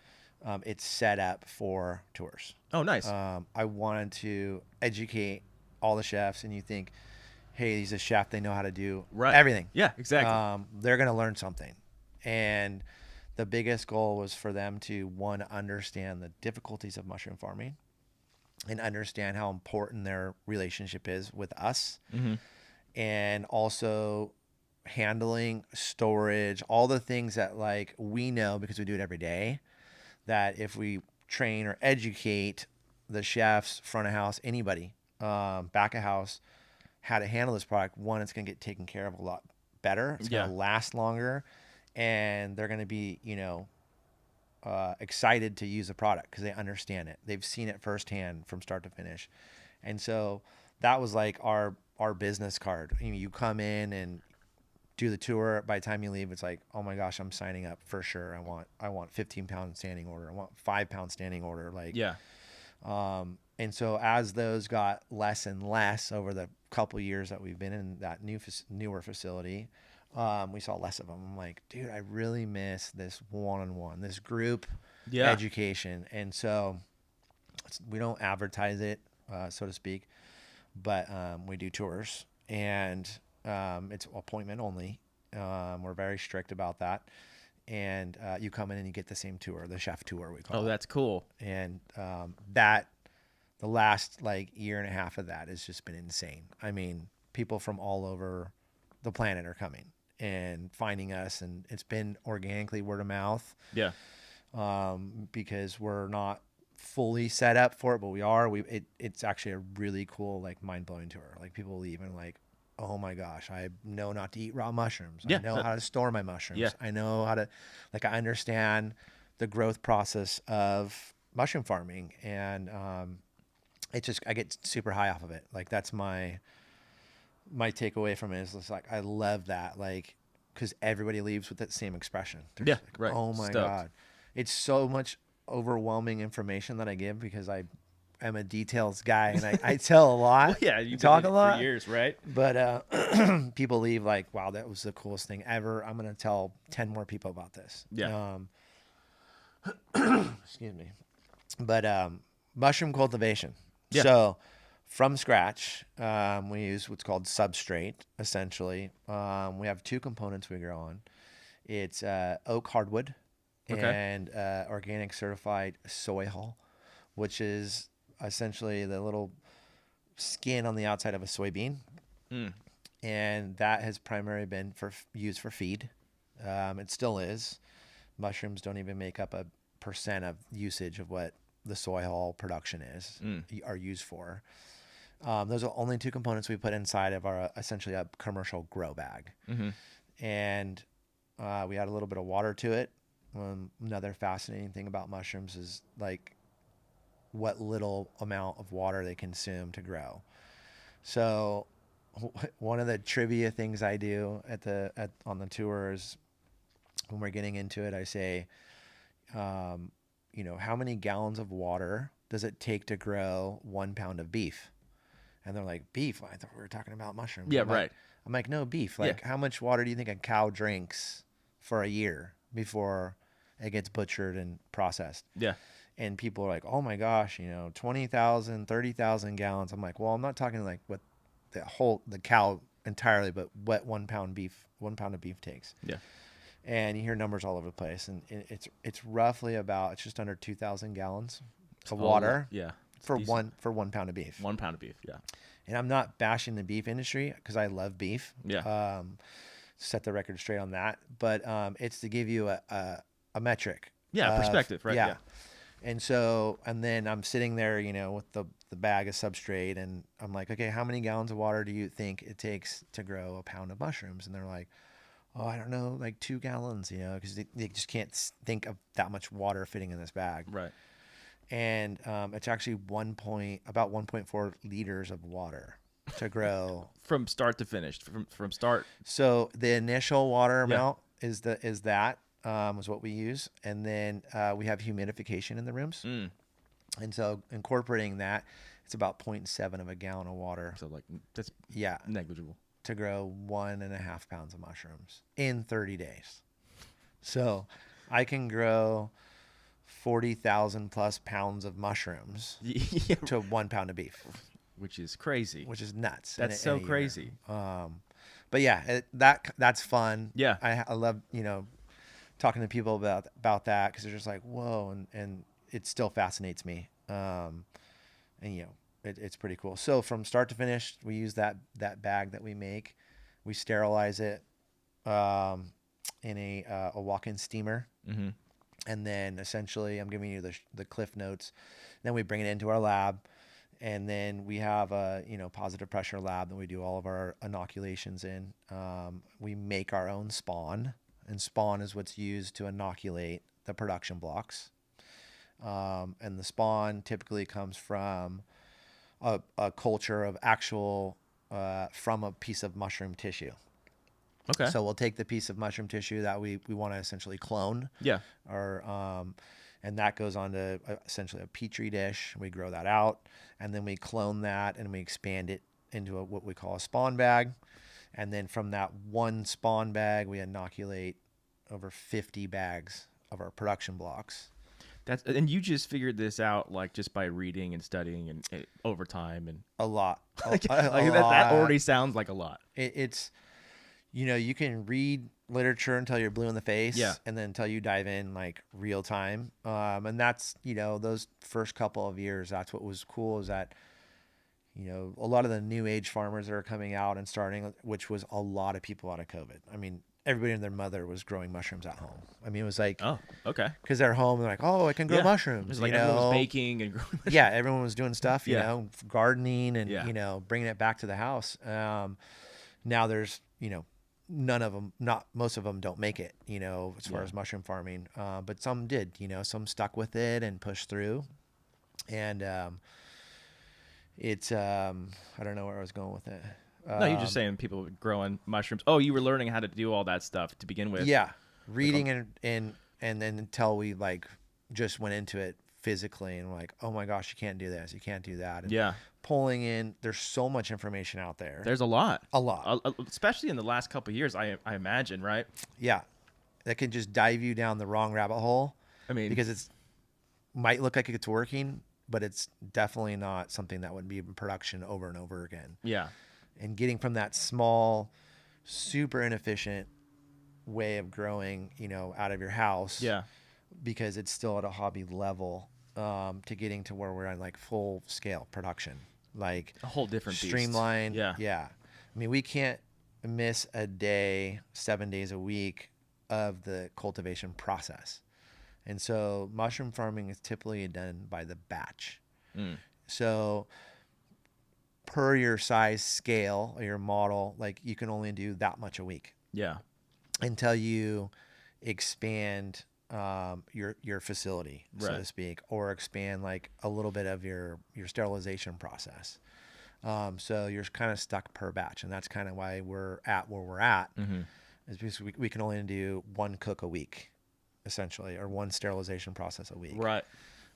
it's set up for tours. Oh, nice. I wanted to educate all the chefs, and you think, hey, he's a chef. They know how to do everything. Yeah, exactly. They're going to learn something. And the biggest goal was for them to, one, understand the difficulties of mushroom farming and understand how important their relationship is with us. Mm-hmm. And also handling, storage, all the things that like we know because we do it every day, that if we train or educate the chefs, front of house, anybody, back of house, how to handle this product, one, it's going to get taken care of a lot better. It's going to last longer, and they're going to be, excited to use the product because they understand it. They've seen it firsthand from start to finish. And so that was like our business card. You come in and do the tour. By the time you leave, it's like, oh my gosh, I'm signing up for sure. I want 15-pound standing order. I want 5-pound standing order. And so as those got less and less over the couple years that we've been in that newer facility, we saw less of them. I'm like, dude, I really miss this one-on-one, this group education. And so we don't advertise it, so to speak, but we do tours, and it's appointment only. We're very strict about that. And you come in and you get the same tour, the chef tour, we call it. Oh, that's cool. And the last year and a half of that has just been insane. I mean, people from all over the planet are coming and finding us, and it's been organically word of mouth. Yeah. Because we're not fully set up for it, but we are. It's actually a really cool, mind-blowing tour. People leave and oh my gosh, I know not to eat raw mushrooms. I know how to store my mushrooms. Yeah. I know how to, I understand the growth process of mushroom farming. And it's just, I get super high off of it. Like that's my takeaway from it is just like, I love that. Like, cause everybody leaves with that same expression. They're Yeah. just like, Right. oh my Stoked. God. It's so much overwhelming information that I give because I am a details guy and I tell a lot. Well, yeah. You've talk been a doing it lot for years, right? But people leave like, wow, that was the coolest thing ever. I'm going to tell 10 more people about this. Yeah. Excuse me. But mushroom cultivation. Yeah. So from scratch, we use what's called substrate, essentially. We have 2 components we grow on. It's oak hardwood and organic certified soy hull, which is essentially the little skin on the outside of a soybean. And that has primarily been used for feed. It still is. Mushrooms don't even make up a % of usage of what the soy hull production are used for. Those are only 2 components we put inside of our essentially a commercial grow bag. And we add a little bit of water to it. Another fascinating thing about mushrooms is like what little amount of water they consume to grow. So one of the trivia things I do on the tours when we're getting into it, I say, how many gallons of water does it take to grow 1 pound of beef? And they're like, beef? I thought we were talking about mushrooms. Yeah. I'm like, no, beef. Like, how much water do you think a cow drinks for a year before it gets butchered and processed? Yeah. And people are like, oh my gosh, 20,000, 30,000 gallons. I'm like, well, I'm not talking like what the cow entirely, but what 1 pound of beef takes. Yeah. And you hear numbers all over the place. And it's roughly it's just under 2,000 gallons of water. Yeah. For one pound of beef. 1 pound of beef. Yeah. And I'm not bashing the beef industry because I love beef. Yeah. Set the record straight on that. But it's to give you a metric. Yeah. Perspective, right? Yeah. And then I'm sitting there, with the bag of substrate, and I'm like, okay, how many gallons of water do you think it takes to grow a pound of mushrooms? And they're like, oh, I don't know, like 2 gallons, because they just can't think of that much water fitting in this bag. Right. And it's actually about 1.4 liters of water to grow from start to finish. From start. So the initial water amount is what we use, and then we have humidification in the rooms, and so incorporating that, it's about 0.7 of a gallon of water. So like that's negligible to grow 1.5 pounds of mushrooms in 30 days. So I can grow 40,000 plus pounds of mushrooms to 1 pound of beef, which is crazy, which is nuts. That's so crazy. But yeah, that's fun. Yeah. I love, talking to people about that, because they're just like, whoa. And it still fascinates me. It's pretty cool. So from start to finish, we use that bag that we make, we sterilize it, in a walk-in steamer. And then essentially I'm giving you the cliff notes. Then we bring it into our lab, and then we have a positive pressure lab that we do all of our inoculations in. We make our own spawn, and spawn is what's used to inoculate the production blocks. And the spawn typically comes from a culture of actual from a piece of mushroom tissue. Okay. So we'll take the piece of mushroom tissue that we want to essentially clone. Yeah. And that goes on to essentially a petri dish. We grow that out, and then we clone that, and we expand it into what we call a spawn bag. And then from that one spawn bag, we inoculate over 50 bags of our production blocks. And you just figured this out like just by reading and studying and over time and a lot. That already sounds like a lot. It's you can read literature until you're blue in the face, and then until you dive in like real time. And that's, those first couple of years, that's what was cool, is that, a lot of the new age farmers that are coming out and starting, which was a lot of people out of COVID. I mean, everybody and their mother was growing mushrooms at home. I mean, it was like, oh, okay. Because they're home, they're like, oh, I can grow mushrooms. It was like everyone was baking and growing mushrooms. Yeah, everyone was doing stuff, gardening and, bringing it back to the house. Now there's, none of them, most of them don't make it, as far as mushroom farming. But some did, some stuck with it and pushed through. And It's I don't know where I was going with it. No, you're just saying people growing mushrooms. Oh, you were learning how to do all that stuff to begin with. Yeah, reading and then until we like just went into it physically and like, oh my gosh, you can't do this, you can't do that. And yeah, pulling in, there's so much information out there. there's a lot, especially in the last couple of years. I imagine, right? Yeah, that can just dive you down the wrong rabbit hole. I mean, because it's might look like it's working, but it's definitely not something that would be in production over and over again. Yeah. And getting from that small, super inefficient way of growing, out of your house. Yeah. Because it's still at a hobby level, to getting to where we're on like full scale production, like a whole different streamlined. Beast. Yeah. I mean, we can't miss a day, 7 days a week of the cultivation process. And so mushroom farming is typically done by the batch. So per your size scale or your model, like you can only do that much a week. Yeah. Until you expand your facility, so to speak, or expand like a little bit of your sterilization process. So you're kind of stuck per batch, and that's kind of why we're at where we're at. Is because we can only do one cook a week, essentially, or one sterilization process a week. Right.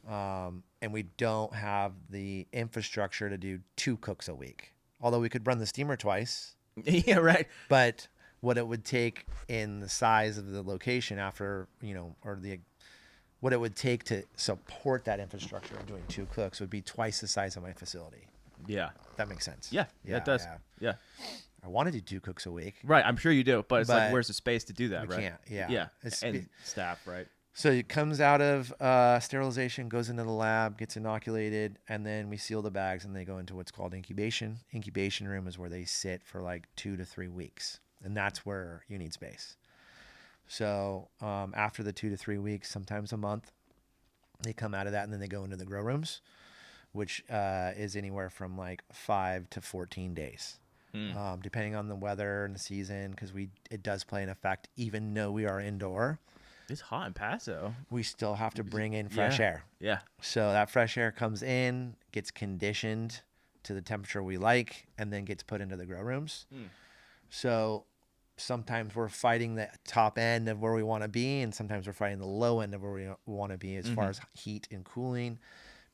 And we don't have the infrastructure to do 2 cooks a week. Although we could run the steamer twice. Yeah, right. But what it would take in the size of the location what it would take to support that infrastructure of doing 2 cooks would be twice the size of my facility. Yeah. That makes sense. Yeah, it does. Yeah. I want to do 2 cooks a week. Right, I'm sure you do, but it's like, where's the space to do that, we right? Can't. Yeah. Yeah. And staff, right? So it comes out of sterilization, goes into the lab, gets inoculated, and then we seal the bags and they go into what's called incubation. Incubation room is where they sit for like 2 to 3 weeks. And that's where you need space. So after the 2 to 3 weeks, sometimes a month, they come out of that and then they go into the grow rooms, which is anywhere from like 5 to 14 days, depending on the weather and the season, because it does play an effect. Even though we are indoor, it's hot in Paso, we still have to bring in fresh air. Yeah. So that fresh air comes in, gets conditioned to the temperature we like, and then gets put into the grow rooms. So sometimes we're fighting the top end of where we want to be, and sometimes we're fighting the low end of where we want to be as far as heat and cooling,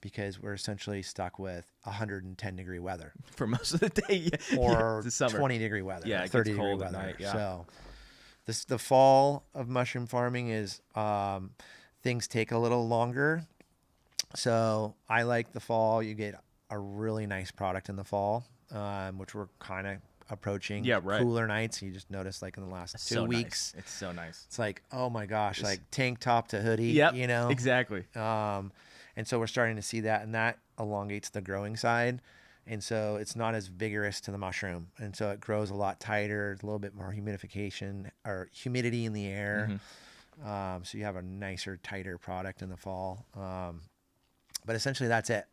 because we're essentially stuck with 110 degree weather for most of the day, or 20 degree weather, 30 degree weather. Night, So the fall of mushroom farming is things take a little longer. So I like the fall. You get a really nice product in the fall, which we're kind of approaching. Cooler nights. You just notice like in the last 2 weeks. Nice. It's so nice. It's like, oh my gosh, like tank top to hoodie. Yep, exactly. And so we're starting to see that, and that elongates the growing side. And so it's not as vigorous to the mushroom. And so it grows a lot tighter, a little bit more humidification or humidity in the air. So you have a nicer, tighter product in the fall. But essentially that's it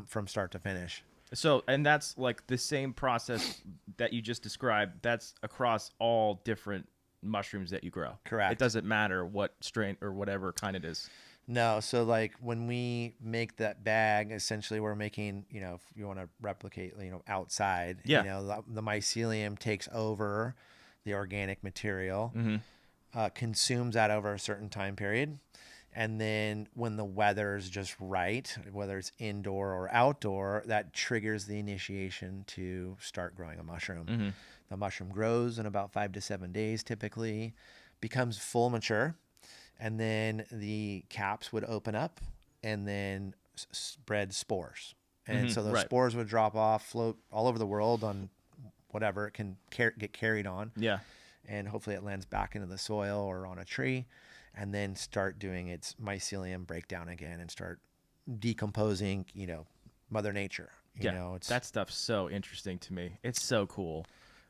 from start to finish. So, and that's like the same process that you just described. That's across all different mushrooms that you grow. Correct. It doesn't matter what strain or whatever kind it is. No. So like when we make that bag, essentially we're making, if you want to replicate, outside, the mycelium takes over the organic material, consumes that over a certain time period. And then when the weather is just right, whether it's indoor or outdoor, that triggers the initiation to start growing a mushroom. The mushroom grows in about 5 to 7 days, typically, becomes full mature. And then the caps would open up and then spread spores. And so those spores would drop off, float all over the world on whatever it can get carried on. Yeah. And hopefully it lands back into the soil or on a tree, and then start doing its mycelium breakdown again and start decomposing, Mother Nature. You know, that stuff's so interesting to me. It's so cool.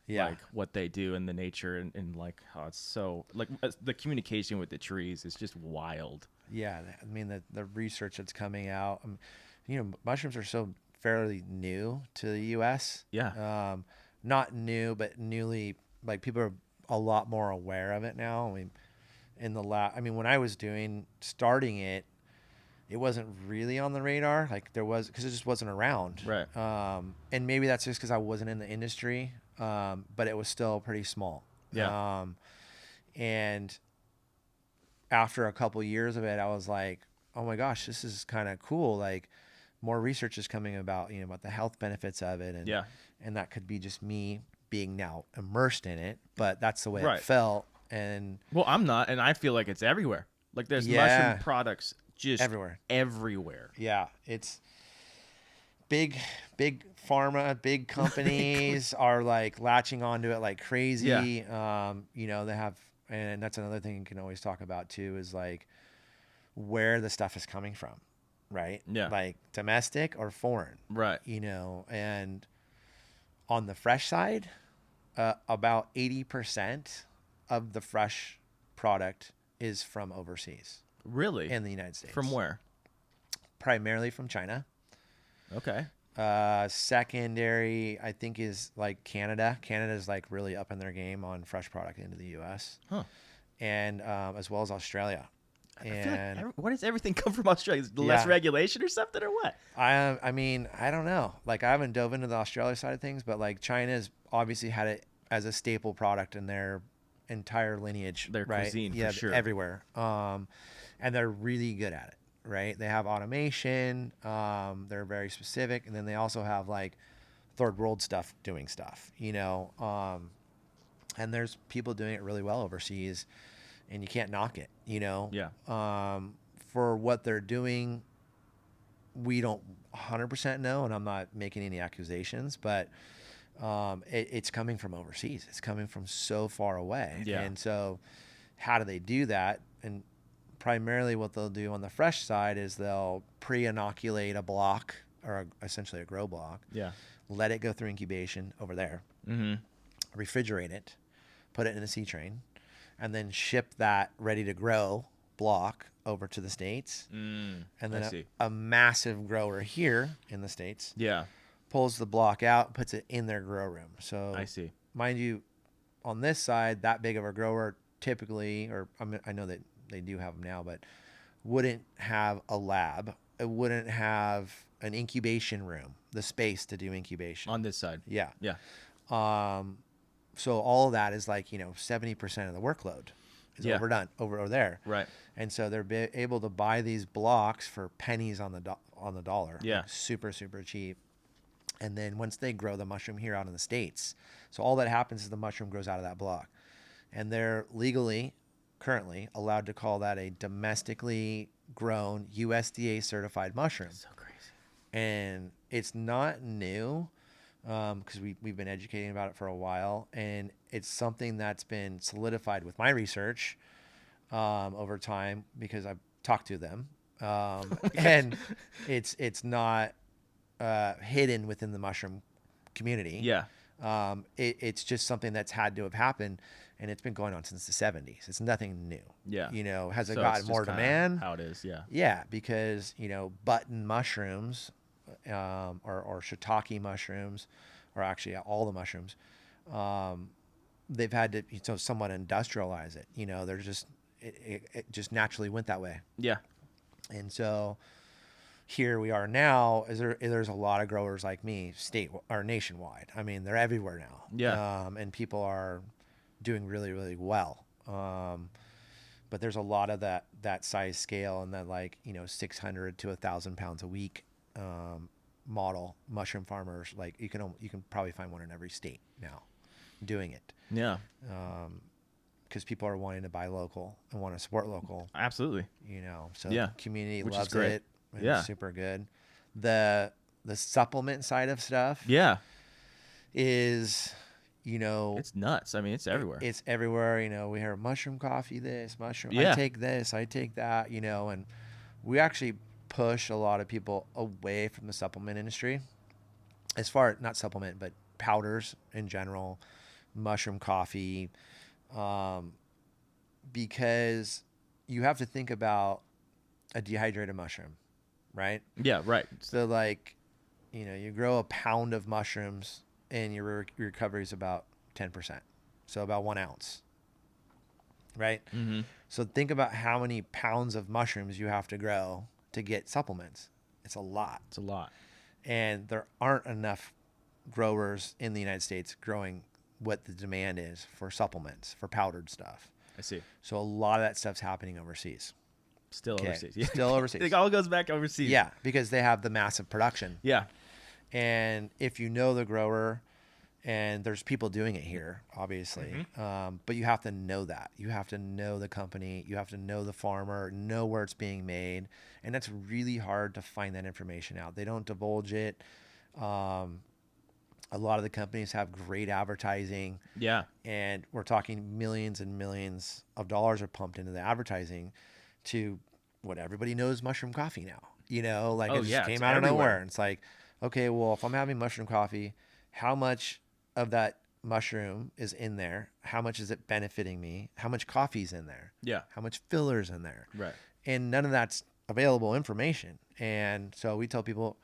Yeah. Like what they do in the nature and like how it's so like the communication with the trees is just wild. Yeah. I mean, the research that's coming out, mushrooms are so fairly new to the U.S. Yeah. Not new, but newly, like people are a lot more aware of it now. I mean, when I was starting it, it wasn't really on the radar. Like there was, because it just wasn't around. Right. And maybe that's just because I wasn't in the industry, but it was still pretty small. Yeah. And after a couple years of it, I was like, oh my gosh, this is kind of cool. Like more research is coming about, about the health benefits of it. And, and that could be just me being now immersed in it, but that's the way it felt. And well, I'm not, and I feel like it's everywhere. Like there's mushroom products just everywhere. Yeah. It's big pharma, big companies are like latching onto it like crazy. Yeah. They have, and that's another thing you can always talk about too, is like where the stuff is coming from, right? Yeah. Like domestic or foreign. Right. And on the fresh side, about 80% of the fresh product is from overseas. Really? In the United States. From where? Primarily from China. Okay. Secondary, I think, is like Canada. Canada's like really up in their game on fresh product into the U.S. Huh. And as well as Australia. And like why does everything come from Australia? Is less regulation or something, or what? I mean, I don't know. Like I haven't dove into the Australia side of things, but like China's obviously had it as a staple product in their entire lineage, their cuisine, for sure, everywhere. And they're really good at it, right? They have automation. They're very specific, and then they also have like third world stuff doing stuff, and there's people doing it really well overseas, and you can't knock it, Yeah. For what they're doing, we don't 100% know, and I'm not making any accusations, but it's coming from overseas. It's coming from so far away. Yeah. And so how do they do that? And primarily what they'll do on the fresh side is they'll pre-inoculate a block, or essentially a grow block. Yeah. Let it go through incubation over there. Mm-hmm. Refrigerate it, put it in a sea train, and then ship that ready to grow block over to the States. And then a massive grower here in the States pulls the block out, puts it in their grow room. So I see. Mind you, on this side, that big of a grower typically, or I know that they do have them now, but wouldn't have a lab. It wouldn't have an incubation room, the space to do incubation. On this side. Yeah. Yeah. So all of that is like, 70% of the workload is overdone over there. Right. And so they're able to buy these blocks for pennies on the dollar. Yeah. Like super, super cheap. And then once they grow the mushroom here out in the States, so all that happens is the mushroom grows out of that block. And they're legally, currently, allowed to call that a domestically grown USDA certified mushroom. That's so crazy. And it's not new, because we've been educating about it for a while. And it's something that's been solidified with my research over time, because I've talked to them. And it's not hidden within the mushroom community. Yeah. It's just something that's had to have happened, and it's been going on since the 70s. It's nothing new. Yeah. Has it gotten more demand? How it is, yeah. Yeah, because, button mushrooms, or shiitake mushrooms, or actually all the mushrooms, they've had to somewhat industrialize it. They're just, it just naturally went that way. Yeah. And so here we are now, there's a lot of growers like me, state or nationwide. I mean, they're everywhere now. Yeah. And people are doing really, really well. But there's a lot of that size scale, and that 600 to 1,000 pounds a week model mushroom farmers. Like you can probably find one in every state now doing it. Yeah. Because people are wanting to buy local and want to support local. Absolutely. So the community Which loves is great. it. It's super good. The supplement side of stuff. Yeah. Is, it's nuts. I mean, it's everywhere. It's everywhere. We hear mushroom coffee, this mushroom. Yeah. I take this, I take that, and we actually push a lot of people away from the supplement industry, as far, not supplement, but powders in general, mushroom coffee, because you have to think about a dehydrated mushroom, right? Yeah, right. So you grow a pound of mushrooms and your recovery is about 10%. So about 1 ounce, right? Mm-hmm. So think about how many pounds of mushrooms you have to grow to get supplements. It's a lot. It's a lot. And there aren't enough growers in the United States growing what the demand is for supplements, for powdered stuff. I see. So a lot of that stuff's happening overseas. Still overseas. Yeah. Still overseas. It all goes back overseas. Yeah, because they have the massive production. Yeah. And if you know the grower, and there's people doing it here, obviously, but you have to know that. You have to know the company. You have to know the farmer, know where it's being made. And that's really hard to find that information out. They don't divulge it. A lot of the companies have great advertising. Yeah. And we're talking millions and millions of dollars are pumped into the advertising to what everybody knows, mushroom coffee now. You know, like it just came out of nowhere. And it's like, okay, well, if I'm having mushroom coffee, how much of that mushroom is in there? How much is it benefiting me? How much coffee's in there? Yeah. How much filler's in there? Right. And none of that's available information. And so we tell people,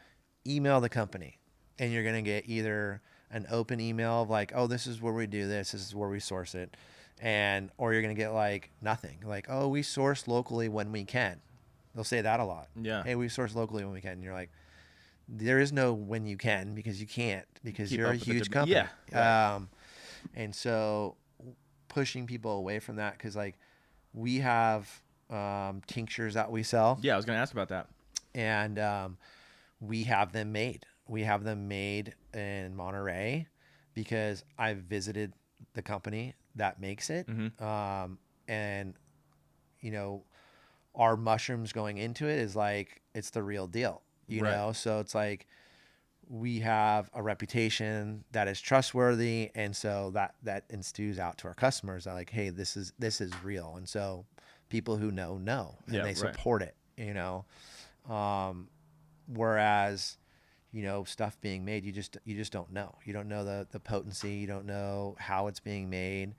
email the company, and you're going to get either an open email of like, oh, this is where we do this. This is where we source it. Or you're going to get like nothing, like, oh, we source locally when we can. They'll say that a lot. Yeah. Hey, we source locally when we can. And you're like, there is no when you can, because you can't, because you're a huge company. Yeah. And so pushing people away from that, because like we have tinctures that we sell. Yeah, I was going to ask about that. And we have them made. We have them made in Monterey because I've visited the company that makes it. And, you know, our mushrooms going into it is like, it's the real deal, you know? So it's like, we have a reputation that is trustworthy. And so that ensues out to our customers that like, hey, this is real. And so people who know, and they support it, you know? Whereas, you know, stuff being made, you just don't know. You don't know the potency. You don't know how it's being made.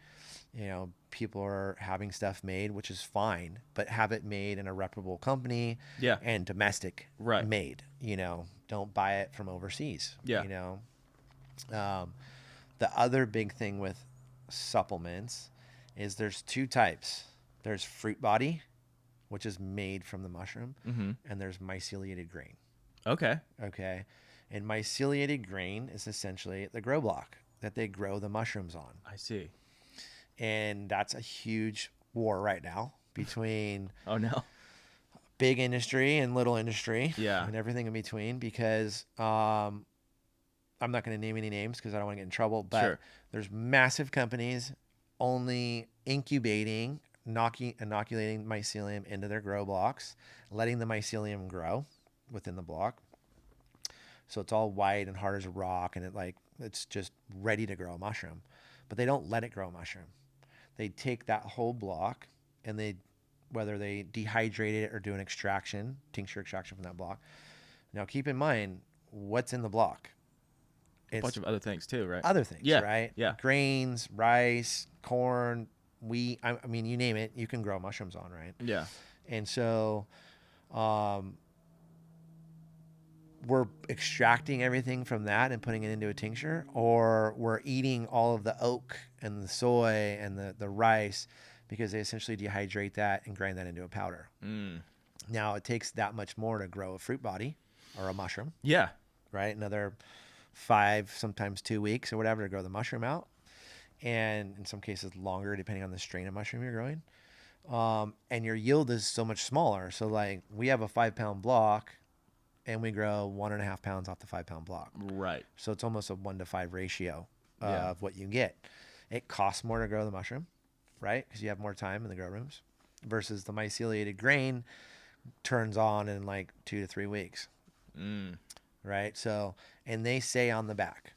You know, people are having stuff made, which is fine, but have it made in a reputable company. Yeah. And domestic made, you know, don't buy it from overseas. Yeah. You know, the other big thing with supplements is there's two types. There's fruit body, which is made from the mushroom, and there's myceliated grain. Okay. And myceliated grain is essentially the grow block that they grow the mushrooms on. I see. And that's a huge war right now between big industry and little industry, and everything in between, because I'm not going to name any names because I don't want to get in trouble, but there's massive companies only incubating, inoculating mycelium into their grow blocks, letting the mycelium grow within the block. So it's all white and hard as a rock, and it's just ready to grow a mushroom. But they don't let it grow a mushroom. They take that whole block and whether they dehydrate it or do an extraction, tincture extraction from that block. Now keep in mind what's in the block. It's a bunch of other things too, right? Other things, right? Yeah. Grains, rice, corn, wheat. I mean, you name it, you can grow mushrooms on, right? Yeah. And so we're extracting everything from that and putting it into a tincture, or we're eating all of the oak and the soy and the rice, because they essentially dehydrate that and grind that into a powder. Now it takes that much more to grow a fruit body or a mushroom. Yeah. Right. Another 5, sometimes 2 weeks or whatever to grow the mushroom out. And in some cases longer, depending on the strain of mushroom you're growing. And your yield is so much smaller. So like we have a 5-pound block, and we grow 1.5 pounds off the 5-pound block. Right. So it's almost a 1-to-5 ratio of what you get. It costs more to grow the mushroom, right? Because you have more time in the grow rooms, versus the myceliated grain turns on in like 2 to 3 weeks. Right. So, and they say on the back,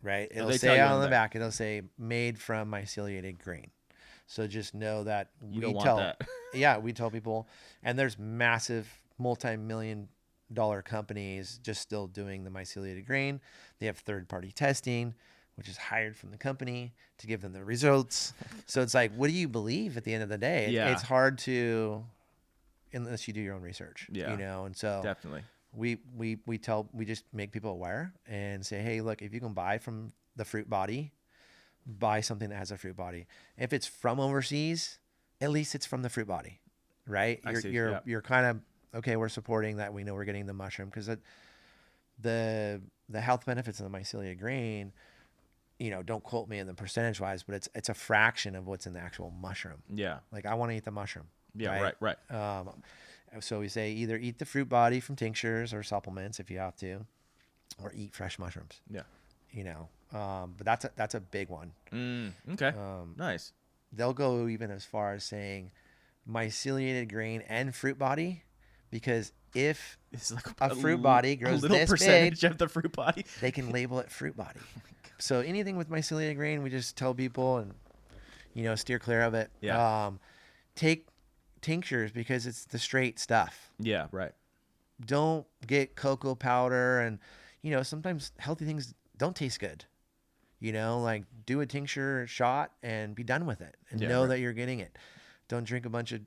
right? It'll say on the back, it'll say made from myceliated grain. So just know that we tell people, and there's massive multi-million-dollar companies just still doing the myceliated grain. They have third-party testing, which is hired from the company to give them the results. So it's like, what do you believe at the end of the day? It's hard to, unless you do your own research, you know? And so definitely we just make people aware and say, hey, look, if you can buy from the fruit body, buy something that has a fruit body. If it's from overseas, at least it's from the fruit body, right? You're kind of okay, we're supporting that. We know we're getting the mushroom because the health benefits of the mycelia grain, don't quote me in the percentage wise, but it's a fraction of what's in the actual mushroom. Yeah. Like I want to eat the mushroom. Yeah. Right. So we say either eat the fruit body from tinctures or supplements if you have to, or eat fresh mushrooms. Yeah. But that's a big one. Okay. Nice. They'll go even as far as saying myceliated grain and fruit body, because if it's like a fruit body grows a little this percentage big, of the fruit body, they can label it fruit body. So anything with myceliated grain, we just tell people and steer clear of it. Yeah. Take tinctures because it's the straight stuff. Yeah. Right. Don't get cocoa powder, and sometimes healthy things don't taste good. Like do a tincture shot and be done with it, and know that you're getting it. Don't drink a bunch of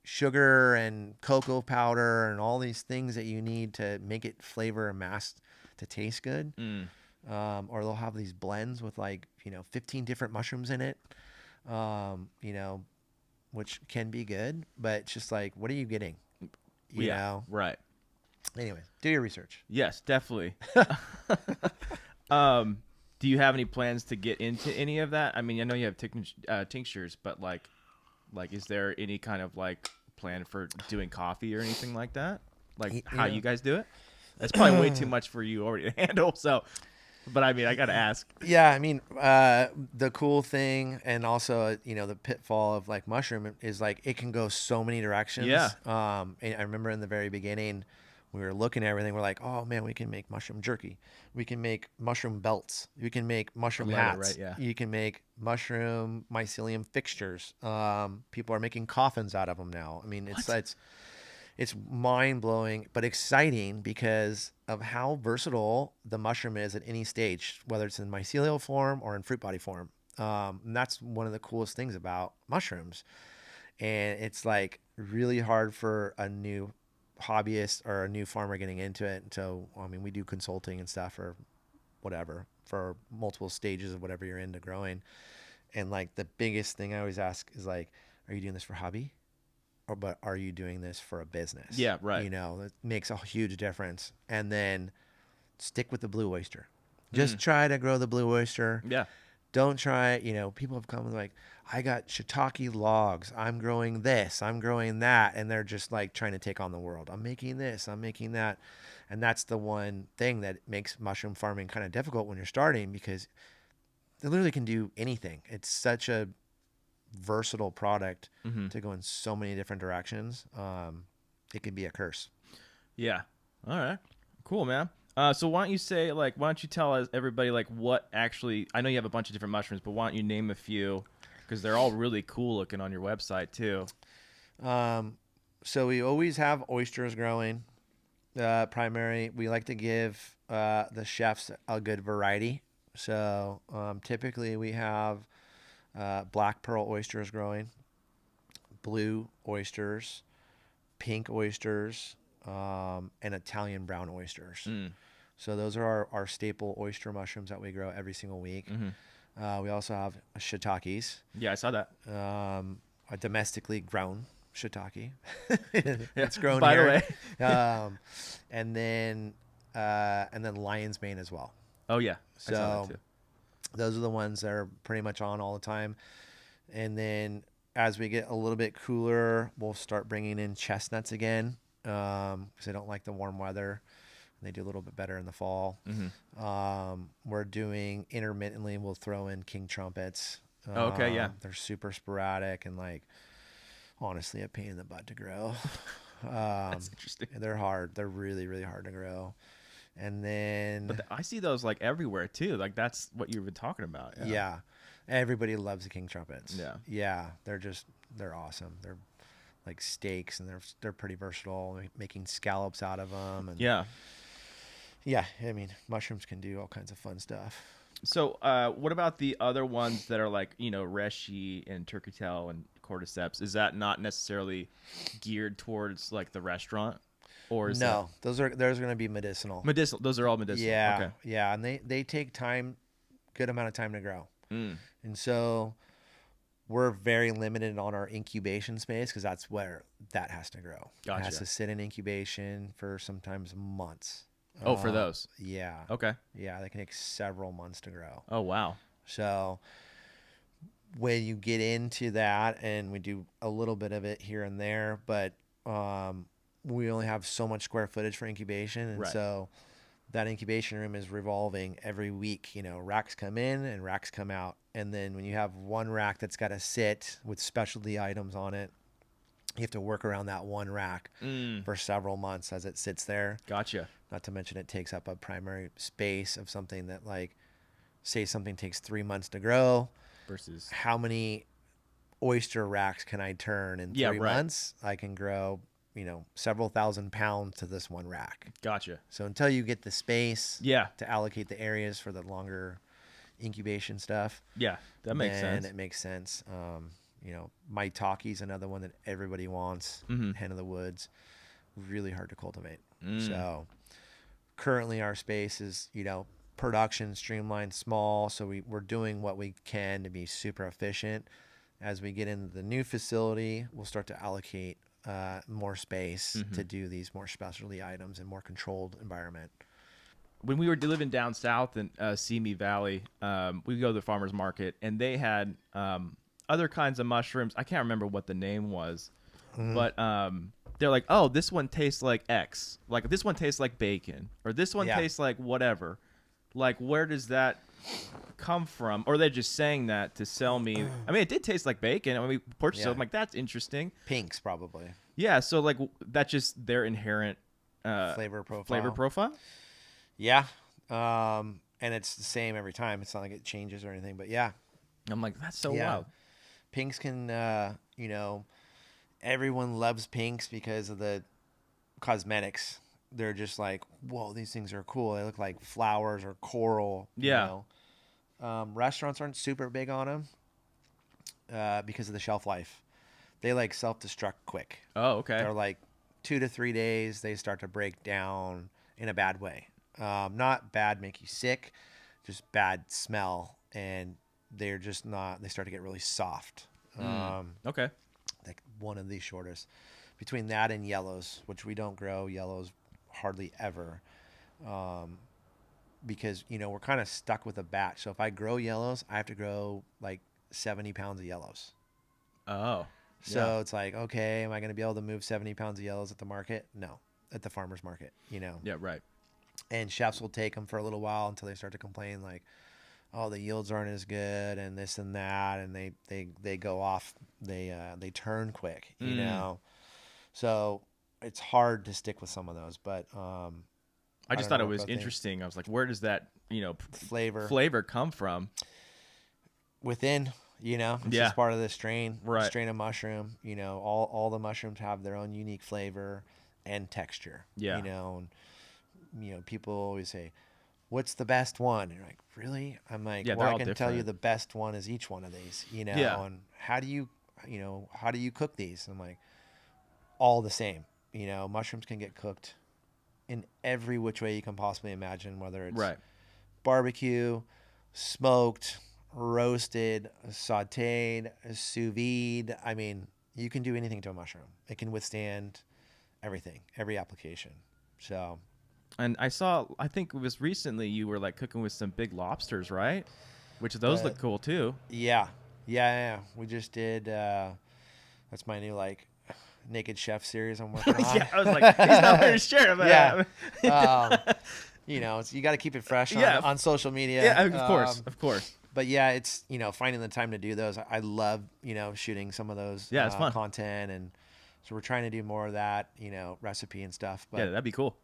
sugar and cocoa powder and all these things that you need to make it flavor and mask to taste good. Or they'll have these blends with 15 different mushrooms in it, which can be good, but it's just like, what are you getting? You know? Right. Anyway, do your research. Yes, definitely. Do you have any plans to get into any of that? I mean, I know you have tinctures, but like, is there any kind of plan for doing coffee or anything like that? Like how you guys do it? That's probably way too much for you already to handle. So, but I mean, I got to ask. Yeah. I mean, the cool thing and also, the pitfall of mushroom is it can go so many directions. Yeah. And I remember in the very beginning, we were looking at everything. We're like, oh man, we can make mushroom jerky. We can make mushroom belts. We can make mushroom hats. Right, yeah. You can make mushroom mycelium fixtures. People are making coffins out of them now. I mean, it's mind blowing, but exciting because of how versatile the mushroom is at any stage, whether it's in mycelial form or in fruit body form. And that's one of the coolest things about mushrooms. And it's really hard for a new hobbyist or a new farmer getting into it. So, we do consulting and stuff or whatever for multiple stages of whatever you're into growing. And the biggest thing I always ask is are you doing this for hobby? But are you doing this for a business? Yeah, right. It makes a huge difference. And then stick with the blue oyster. Just try to grow the blue oyster. Yeah. Don't try, people have come I got shiitake logs. I'm growing this. I'm growing that. And they're just trying to take on the world. I'm making this. I'm making that. And that's the one thing that makes mushroom farming kind of difficult when you're starting, because they literally can do anything. It's such a versatile product to go in so many different directions. It could be a curse. Yeah. All right. Cool, man. So why don't you tell everybody what actually, I know you have a bunch of different mushrooms, but why don't you name a few, because they're all really cool looking on your website too. So we always have oysters growing. Primary, we like to give the chefs a good variety. So typically we have black pearl oysters growing, blue oysters, pink oysters, and Italian brown oysters. So those are our staple oyster mushrooms that we grow every single week. We also have shiitakes. Yeah, I saw that. A domestically grown shiitake. It's grown by here. the way. And then lion's mane as well. Oh yeah, so I saw that too. Those are the ones that are pretty much on all the time. And then as we get a little bit cooler, we'll start bringing in chestnuts again, because they don't like the warm weather. They do a little bit better in the fall. We're doing intermittently, we'll throw in king trumpets. Okay, yeah. They're super sporadic and honestly a pain in the butt to grow. That's interesting. They're hard. They're really, really hard to grow. And then... But I see those everywhere too. That's what you've been talking about. Yeah. Everybody loves the king trumpets. Yeah. Yeah. They're awesome. They're like steaks, and they're pretty versatile, making scallops out of them. And yeah. Yeah. I mean, mushrooms can do all kinds of fun stuff. So what about the other ones that are reishi and turkey tail and cordyceps? Is that not necessarily geared towards the restaurant? Or is no, those are going to be medicinal. Those are all medicinal. Yeah. Okay. Yeah. And they take time, good amount of time to grow. And so we're very limited on our incubation space because that's where that has to grow. Gotcha. It has to sit in incubation for sometimes months. Oh, for those. Yeah. Okay. Yeah, they can take several months to grow. Oh, wow. So when you get into that, and we do a little bit of it here and there, but we only have so much square footage for incubation, and so that incubation room is revolving every week. You know, racks come in and racks come out, and then when you have one rack that's got to sit with specialty items on it, you have to work around that one rack for several months as it sits there. Gotcha. Not to mention it takes up a primary space of something that, like, say something takes 3 months to grow versus how many oyster racks can I turn in 3 months? I can grow, you know, several thousand pounds to this one rack. Gotcha. So until you get the space to allocate the areas for the longer incubation stuff. Yeah, that makes sense. It makes sense. You know, Mightycap's another one that everybody wants. Hen of the woods, really hard to cultivate. So currently our space is, you know, production streamlined, small. So we're doing what we can to be super efficient. As we get into the new facility, we'll start to allocate more space to do these more specialty items in more controlled environment. When we were living down south in Simi Valley, we go to the farmer's market, and they had other kinds of mushrooms. I can't remember what the name was, but they're like, oh, this one tastes like X. Like, this one tastes like bacon, or this one tastes like whatever. Like, where does that come from? Or they're just saying that to sell me. I mean, it did taste like bacon. I mean, we purchased it. I'm like, that's interesting. Pinks, probably. Yeah, so, like, that's just their inherent flavor profile? Yeah. And it's the same every time. It's not like it changes or anything, but yeah. I'm like, that's so wild. Pinks can, you know, everyone loves pinks because of the cosmetics. They're just like, whoa, these things are cool. They look like flowers or coral. You know? Restaurants aren't super big on them because of the shelf life. They like self-destruct quick. Oh, okay. They're like 2 to 3 days. They start to break down in a bad way. Not bad, make you sick, just bad smell. And they're just not, they start to get really soft. Okay. Like one of the shortest. Between that and yellows, which we don't grow yellows hardly ever, because, you know, we're kind of stuck with a batch. So if I grow yellows, I have to grow like 70 pounds of yellows. Oh. So it's like, okay, am I going to be able to move 70 pounds of yellows at the market? No, at the farmer's market, you know? Yeah, right. And chefs will take them for a little while until they start to complain, like, oh, the yields aren't as good and this and that. And they go off, they turn quick, you know? So it's hard to stick with some of those, but I just thought it was interesting. I was like, where does that, you know, flavor come from? Within, you know, it's just part of the strain, strain of mushroom. You know, all the mushrooms have their own unique flavor and texture. You know, and, you know, people always say, what's the best one? And you're like, really? I'm like, well, I can tell you the best one is each one of these, you know, and how do you cook these? I'm like, all the same. You know, mushrooms can get cooked in every which way you can possibly imagine, whether it's barbecue, smoked, roasted, sauteed, sous vide. I mean, you can do anything to a mushroom. It can withstand everything, every application. So, and I think it was recently you were like cooking with some big lobsters, right? Which those look cool too. Yeah. We just did. That's my new like Naked Chef series I'm working on. I was like, he's not very sure about that. You know, you got to keep it fresh on social media. Yeah, of course. But yeah, it's, you know, finding the time to do those. I love, you know, shooting some of those it's fun. content. And so we're trying to do more of that, you know, recipe and stuff. But, yeah, that'd be cool.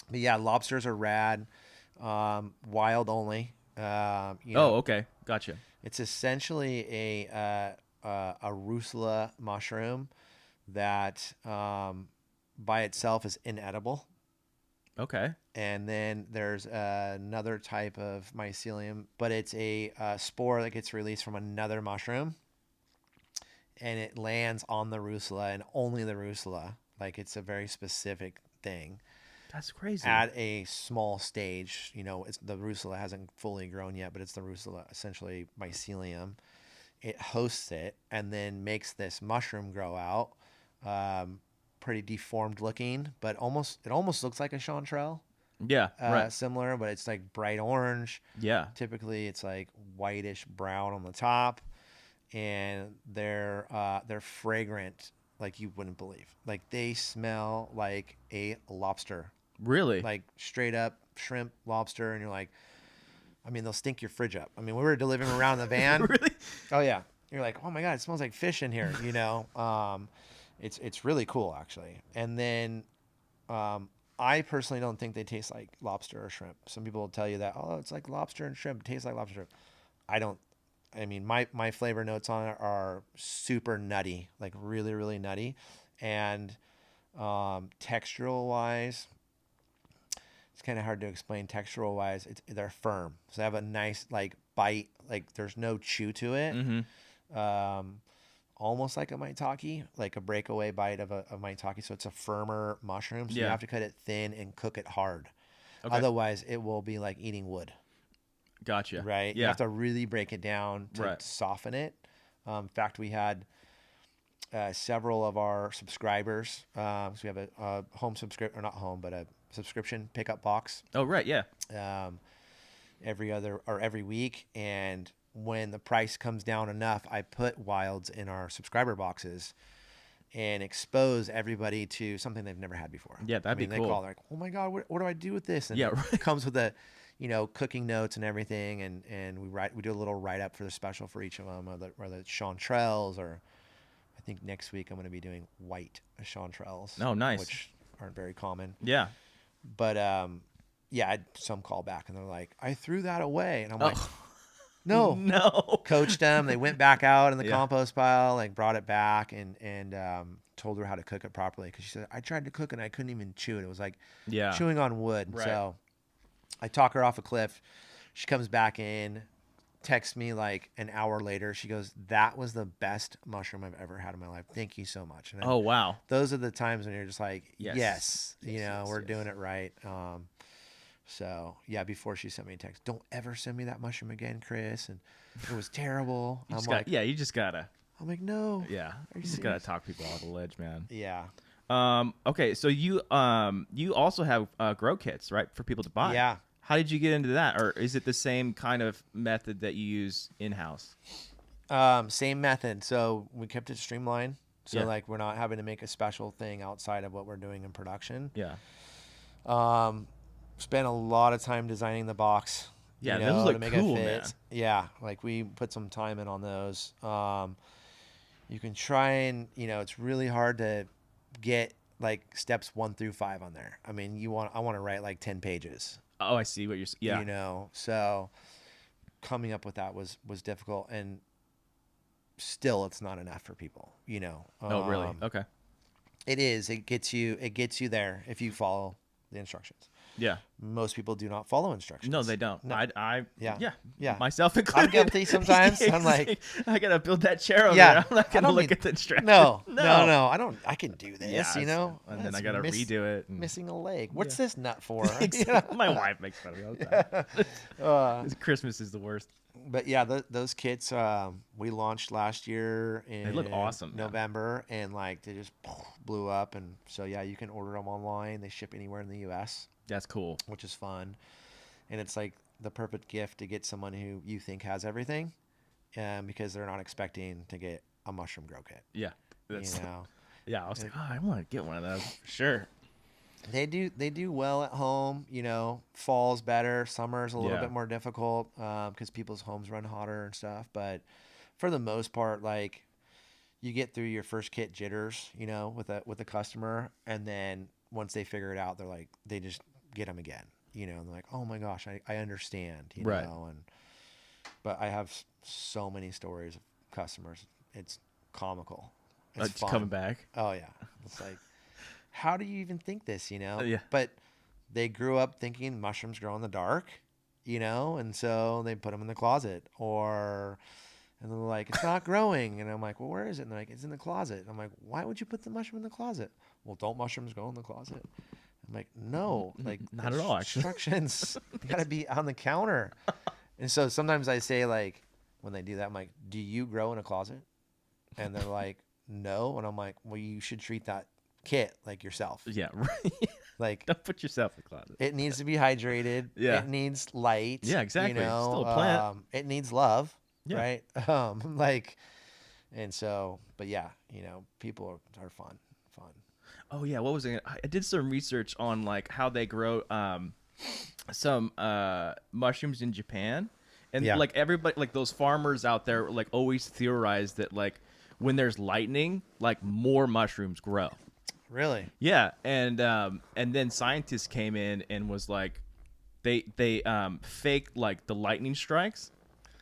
But yeah, lobsters are rad. Wild only. Okay. Gotcha. It's essentially a rusula mushroom that by itself is inedible. Okay. And then there's another type of mycelium, but it's a spore that gets released from another mushroom, and it lands on the rusula and only the rusula. Like, it's a very specific thing. That's crazy. At a small stage, you know, the rusula hasn't fully grown yet, but it's the rusula, essentially mycelium. it hosts it, and then makes this mushroom grow out. Pretty deformed looking, but it almost looks like a chanterelle. Yeah, right. Similar, but it's like bright orange. Yeah. Typically, it's like whitish brown on the top, and they're fragrant like you wouldn't believe. Like they smell like a lobster, Really? like straight up shrimp, lobster, and you're like, I mean, they'll stink your fridge up. I mean, we were delivering around the van. Really? Oh yeah, you're like, oh my god, it smells like fish in here. You know, it's really cool actually. And then, I personally don't think they taste like lobster or shrimp. Some people will tell you that, oh, it's like lobster and shrimp. It tastes like lobster and shrimp. I don't. I mean, my flavor notes on it are super nutty, like really, really nutty. And textural wise, it's kind of hard to explain. Textural wise, they're firm. So they have a nice like bite. Like there's no chew to it. Mm-hmm. Almost like a maitake, like a breakaway bite of a maitake. So it's a firmer mushroom. So you Yeah. have to cut it thin and cook it hard. Okay. Otherwise, it will be like eating wood. Gotcha. Right? Yeah. You have to really break it down to Right. soften it. In fact, we had several of our subscribers. So we have a home subscription, or not home, but a subscription pickup box Oh, right. Yeah. every week. And when the price comes down enough, I put wilds in our subscriber boxes and expose everybody to something they've never had before. Yeah, that'd be They cool. call, they're like, oh my God, what do I do with this? And Yeah, it comes with cooking notes and everything. And we do a little write up for the special for each of them, or the chanterelles, or I think next week I'm going to be doing white chanterelles. Oh, nice. Which aren't very common. Yeah. But, yeah, I had some call back and they're like, I threw that away. And I'm like, Oh. no. No. Coached them. They went back out in the Yeah. compost pile, like brought it back and told her how to cook it properly. Cause she said, I tried to cook and I couldn't even chew it. It was like Yeah. chewing on wood. Right. So I talk her off a cliff. She comes back in, texts me like an hour later. She goes, that was the best mushroom I've ever had in my life. Thank you so much. And Oh, wow. those are the times when you're just like, Yes. yes, Yes, we're yes. doing it right. So yeah, before she sent me a text, don't ever send me that mushroom again, Chris. And it was terrible. You I'm just like, you just gotta. I'm like, no. Yeah. You you just gotta serious? talk people off the ledge, man. Yeah. Okay. So you also have grow kits, right, for people to buy. Yeah. How did you get into that, or is it the same kind of method that you use in house? Same method. So we kept it streamlined. So Yeah. like we're not having to make a special thing outside of what we're doing in production. Yeah. Spent a lot of time designing the box. Yeah, those look to make cool, it fit. man. Yeah, like we put some time in on those. You can try and it's really hard to get like steps 1 through 5 on there. I mean, I want to write like 10 pages. Oh, I see what you're. Yeah. So coming up with that was difficult, and still it's not enough for people. Oh, really? Okay. It is. It gets you there if you follow the instructions. Yeah. Most people do not follow instructions. No, they don't. No. Yeah. Myself included. I'm guilty sometimes. I'm like, I gotta build that chair over Yeah, there. I'm not I gonna don't look need- at the instructions. No. I can do this. Yeah, and then I gotta redo it. And Missing a leg. What's Yeah. this nut for? My wife makes fun of me all the time. Christmas is the worst. But yeah, those kits we launched last year in They look awesome, man. November, and like they just blew up. And so yeah, you can order them online. They ship anywhere in the U.S., That's cool. which is fun. And it's like the perfect gift to get someone who you think has everything, because they're not expecting to get a mushroom grow kit. Yeah. That's, You know, Yeah, I was like, I want to get one of those for sure. they do well at home. Fall's better. Summer's a little Yeah. bit more difficult because people's homes run hotter and stuff. But for the most part, like you get through your first kit jitters, with a customer, and then once they figure it out, they're like, they just get them again. And they're like, oh my gosh, I understand. Right. But I have so many stories of customers. It's comical. It's fun. coming back. Oh yeah, it's like, how do you even think this? Yeah. But they grew up thinking mushrooms grow in the dark, and so they put them in the closet, and they're like, it's not growing, and I'm like, well, where is it? And they're like, it's in the closet. And I'm like, why would you put the mushroom in the closet? Well, don't mushrooms grow in the closet? I'm like, no, like Not at all, actually. Instructions got to be on the counter. And so sometimes I say, like, when they do that, I'm like, do you grow in a closet? And they're like, no. And I'm like, well, you should treat that kit like yourself. Yeah, right. Like, don't put yourself in the closet. It needs to be hydrated. Yeah. It needs light. Yeah, exactly. You know, Still a plant. It needs love. Yeah. Right. And so, but yeah, you know, people are fun. Oh yeah, what was it? I did some research on like how they grow some mushrooms in Japan, and like everybody, like those farmers out there, like always theorize that like when there's lightning, like more mushrooms grow. Really? Yeah, and then scientists came in and was like, they faked like the lightning strikes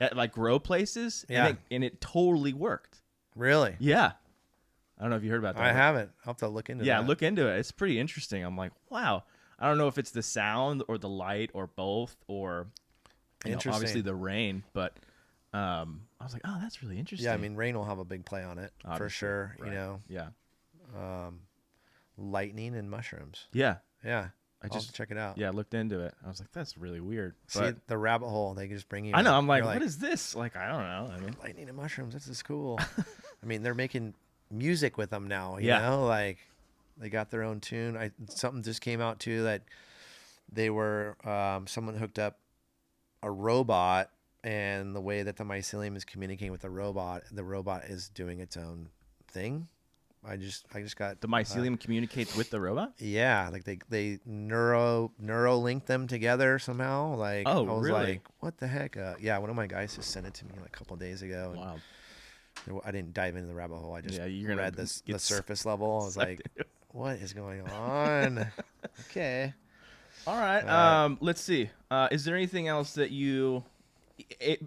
at like grow places, and it totally worked. Really? Yeah. I don't know if you heard about that. I haven't. I'll have to look into that. Yeah, look into it. It's pretty interesting. I'm like, wow. I don't know if it's the sound or the light or both or obviously the rain, but I was like, oh, that's really interesting. Yeah, I mean, rain will have a big play on it for sure. Right. You know. Yeah. Lightning and mushrooms. Yeah. Yeah. I'll just check it out. Yeah, I looked into it. I was like, that's really weird. See the rabbit hole they just bring you. I know. I'm like, what is this? Like, I don't know. I mean, lightning and mushrooms. This is cool. I mean, they're making music with them now. You know, like they got their own tune. Something just came out too that they were someone hooked up a robot, and the way that the mycelium is communicating with the robot is doing its own thing. I just got the mycelium communicates with the robot. Yeah, like they neuro link them together somehow. Like, oh, I was really? like, what the heck? Yeah, one of my guys just sent it to me like a couple of days ago. Wow. I didn't dive into the rabbit hole. I just read the surface level. I was like, what is going on? Okay. All right. Let's see. Is there anything else that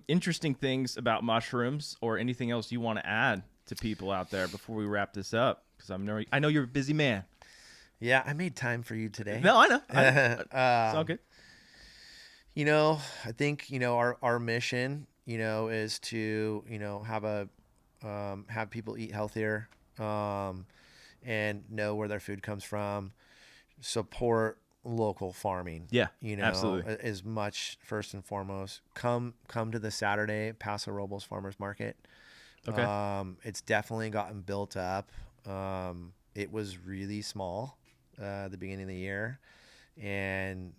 interesting things about mushrooms or anything else you want to add to people out there before we wrap this up? Because I know you're a busy man. Yeah, I made time for you today. No, I know. It's all good. You know, I think, you know, our mission, you know, is to, you know, have people eat healthier, and know where their food comes from, support local farming. Yeah, you know, absolutely. As much first and foremost. Come to the Saturday Paso Robles Farmers Market. Okay. It's definitely gotten built up. It was really small at the beginning of the year, and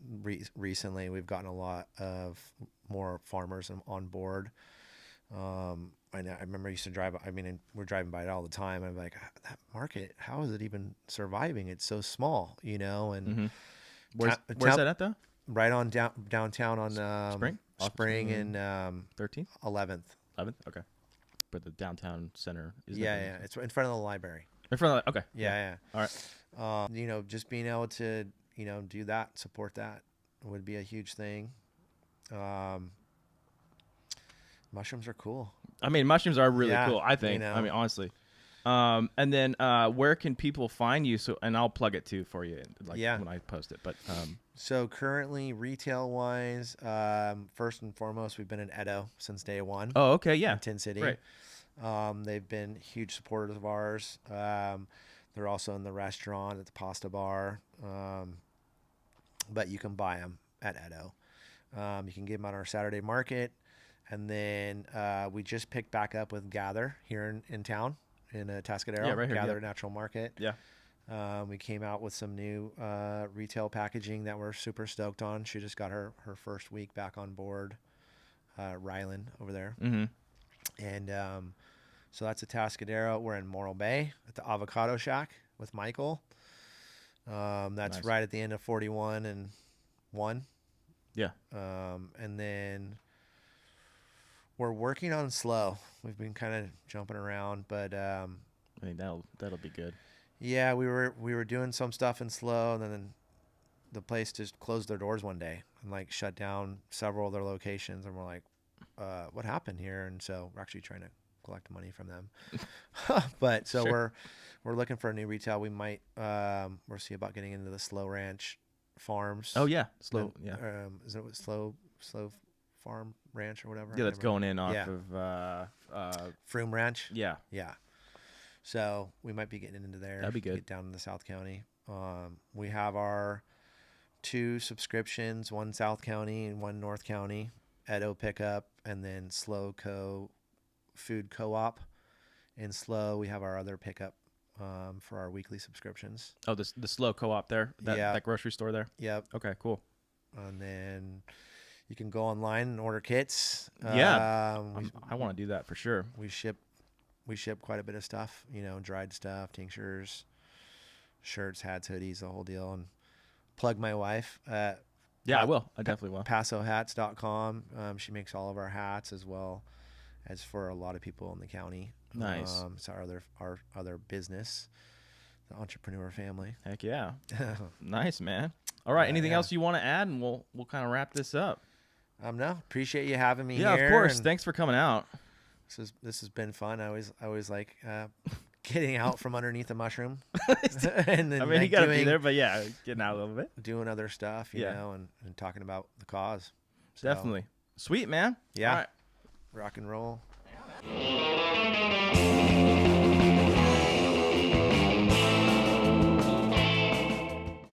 recently we've gotten a lot of more farmers on board. I remember I used to drive. I mean, we're driving by it all the time. I'm like, that market, how is it even surviving? It's so small, you know. And where's that at though? Right on downtown on Spring and 13th, 11th. 11th. Okay, but the downtown center is. Yeah. It's in front of the library. In front of okay. Yeah. All right. You know, just being able to, you know, do that, support that would be a huge thing. Mushrooms are cool. I mean, mushrooms are really cool, I think. You know. I mean, honestly. And then where can people find you? So, and I'll plug it too for you, like when I post it. But so currently, retail wise, first and foremost, we've been in Edo since day one. Oh, okay, yeah, in Tin City. Right. They've been huge supporters of ours. They're also in the restaurant at the pasta bar, but you can buy them at Edo. You can get them on our Saturday market. And then we just picked back up with Gather here in town in Atascadero. Yeah, right here. Gather Natural Market. Yeah. We came out with some new retail packaging that we're super stoked on. She just got her first week back on board, Rylan over there. Mm-hmm. And so that's Atascadero. We're in Morro Bay at the Avocado Shack with Michael. That's nice. Right at the end of 41 and 1. Yeah. And then we're working on slow. We've been kind of jumping around, but I mean that'll be good. Yeah, we were doing some stuff in slow, and then the place just closed their doors one day and like shut down several of their locations, and we're like, what happened here? And so we're actually trying to collect money from them. But so sure. we're looking for a new retail. We might we'll see about getting into the Slow Ranch Farms. Oh yeah, Slow. Yeah. Is it Slow Farm Ranch or whatever? Yeah, that's going in off of Froome Ranch. Yeah. So we might be getting into there. That'd be good. Get down in the South County. We have our 2 subscriptions, one South County and one North County, Edo Pickup, and then Slow Co. Food Co-op. In Slow, we have our other pickup for our weekly subscriptions. Oh, the Slow Co-op there, that grocery store there. Yep. Okay, cool. And then you can go online and order kits. Yeah, I want to do that for sure. We ship quite a bit of stuff, dried stuff, tinctures, shirts, hats, hoodies, the whole deal. And plug my wife. Yeah, I will. I definitely will. PasoHats.com. She makes all of our hats as well as for a lot of people in the county. Nice. It's our other business, the entrepreneur family. Heck yeah. Nice, man. All right. Anything else you want to add, and we'll kind of wrap this up. No, appreciate you having me here. Yeah, of course. Thanks for coming out. This has been fun. I always like getting out from underneath a mushroom. And then, you got to be there, but yeah, getting out a little bit, doing other stuff, you know, and talking about the cause. So, definitely. Sweet, man. Yeah. All right. Rock and roll.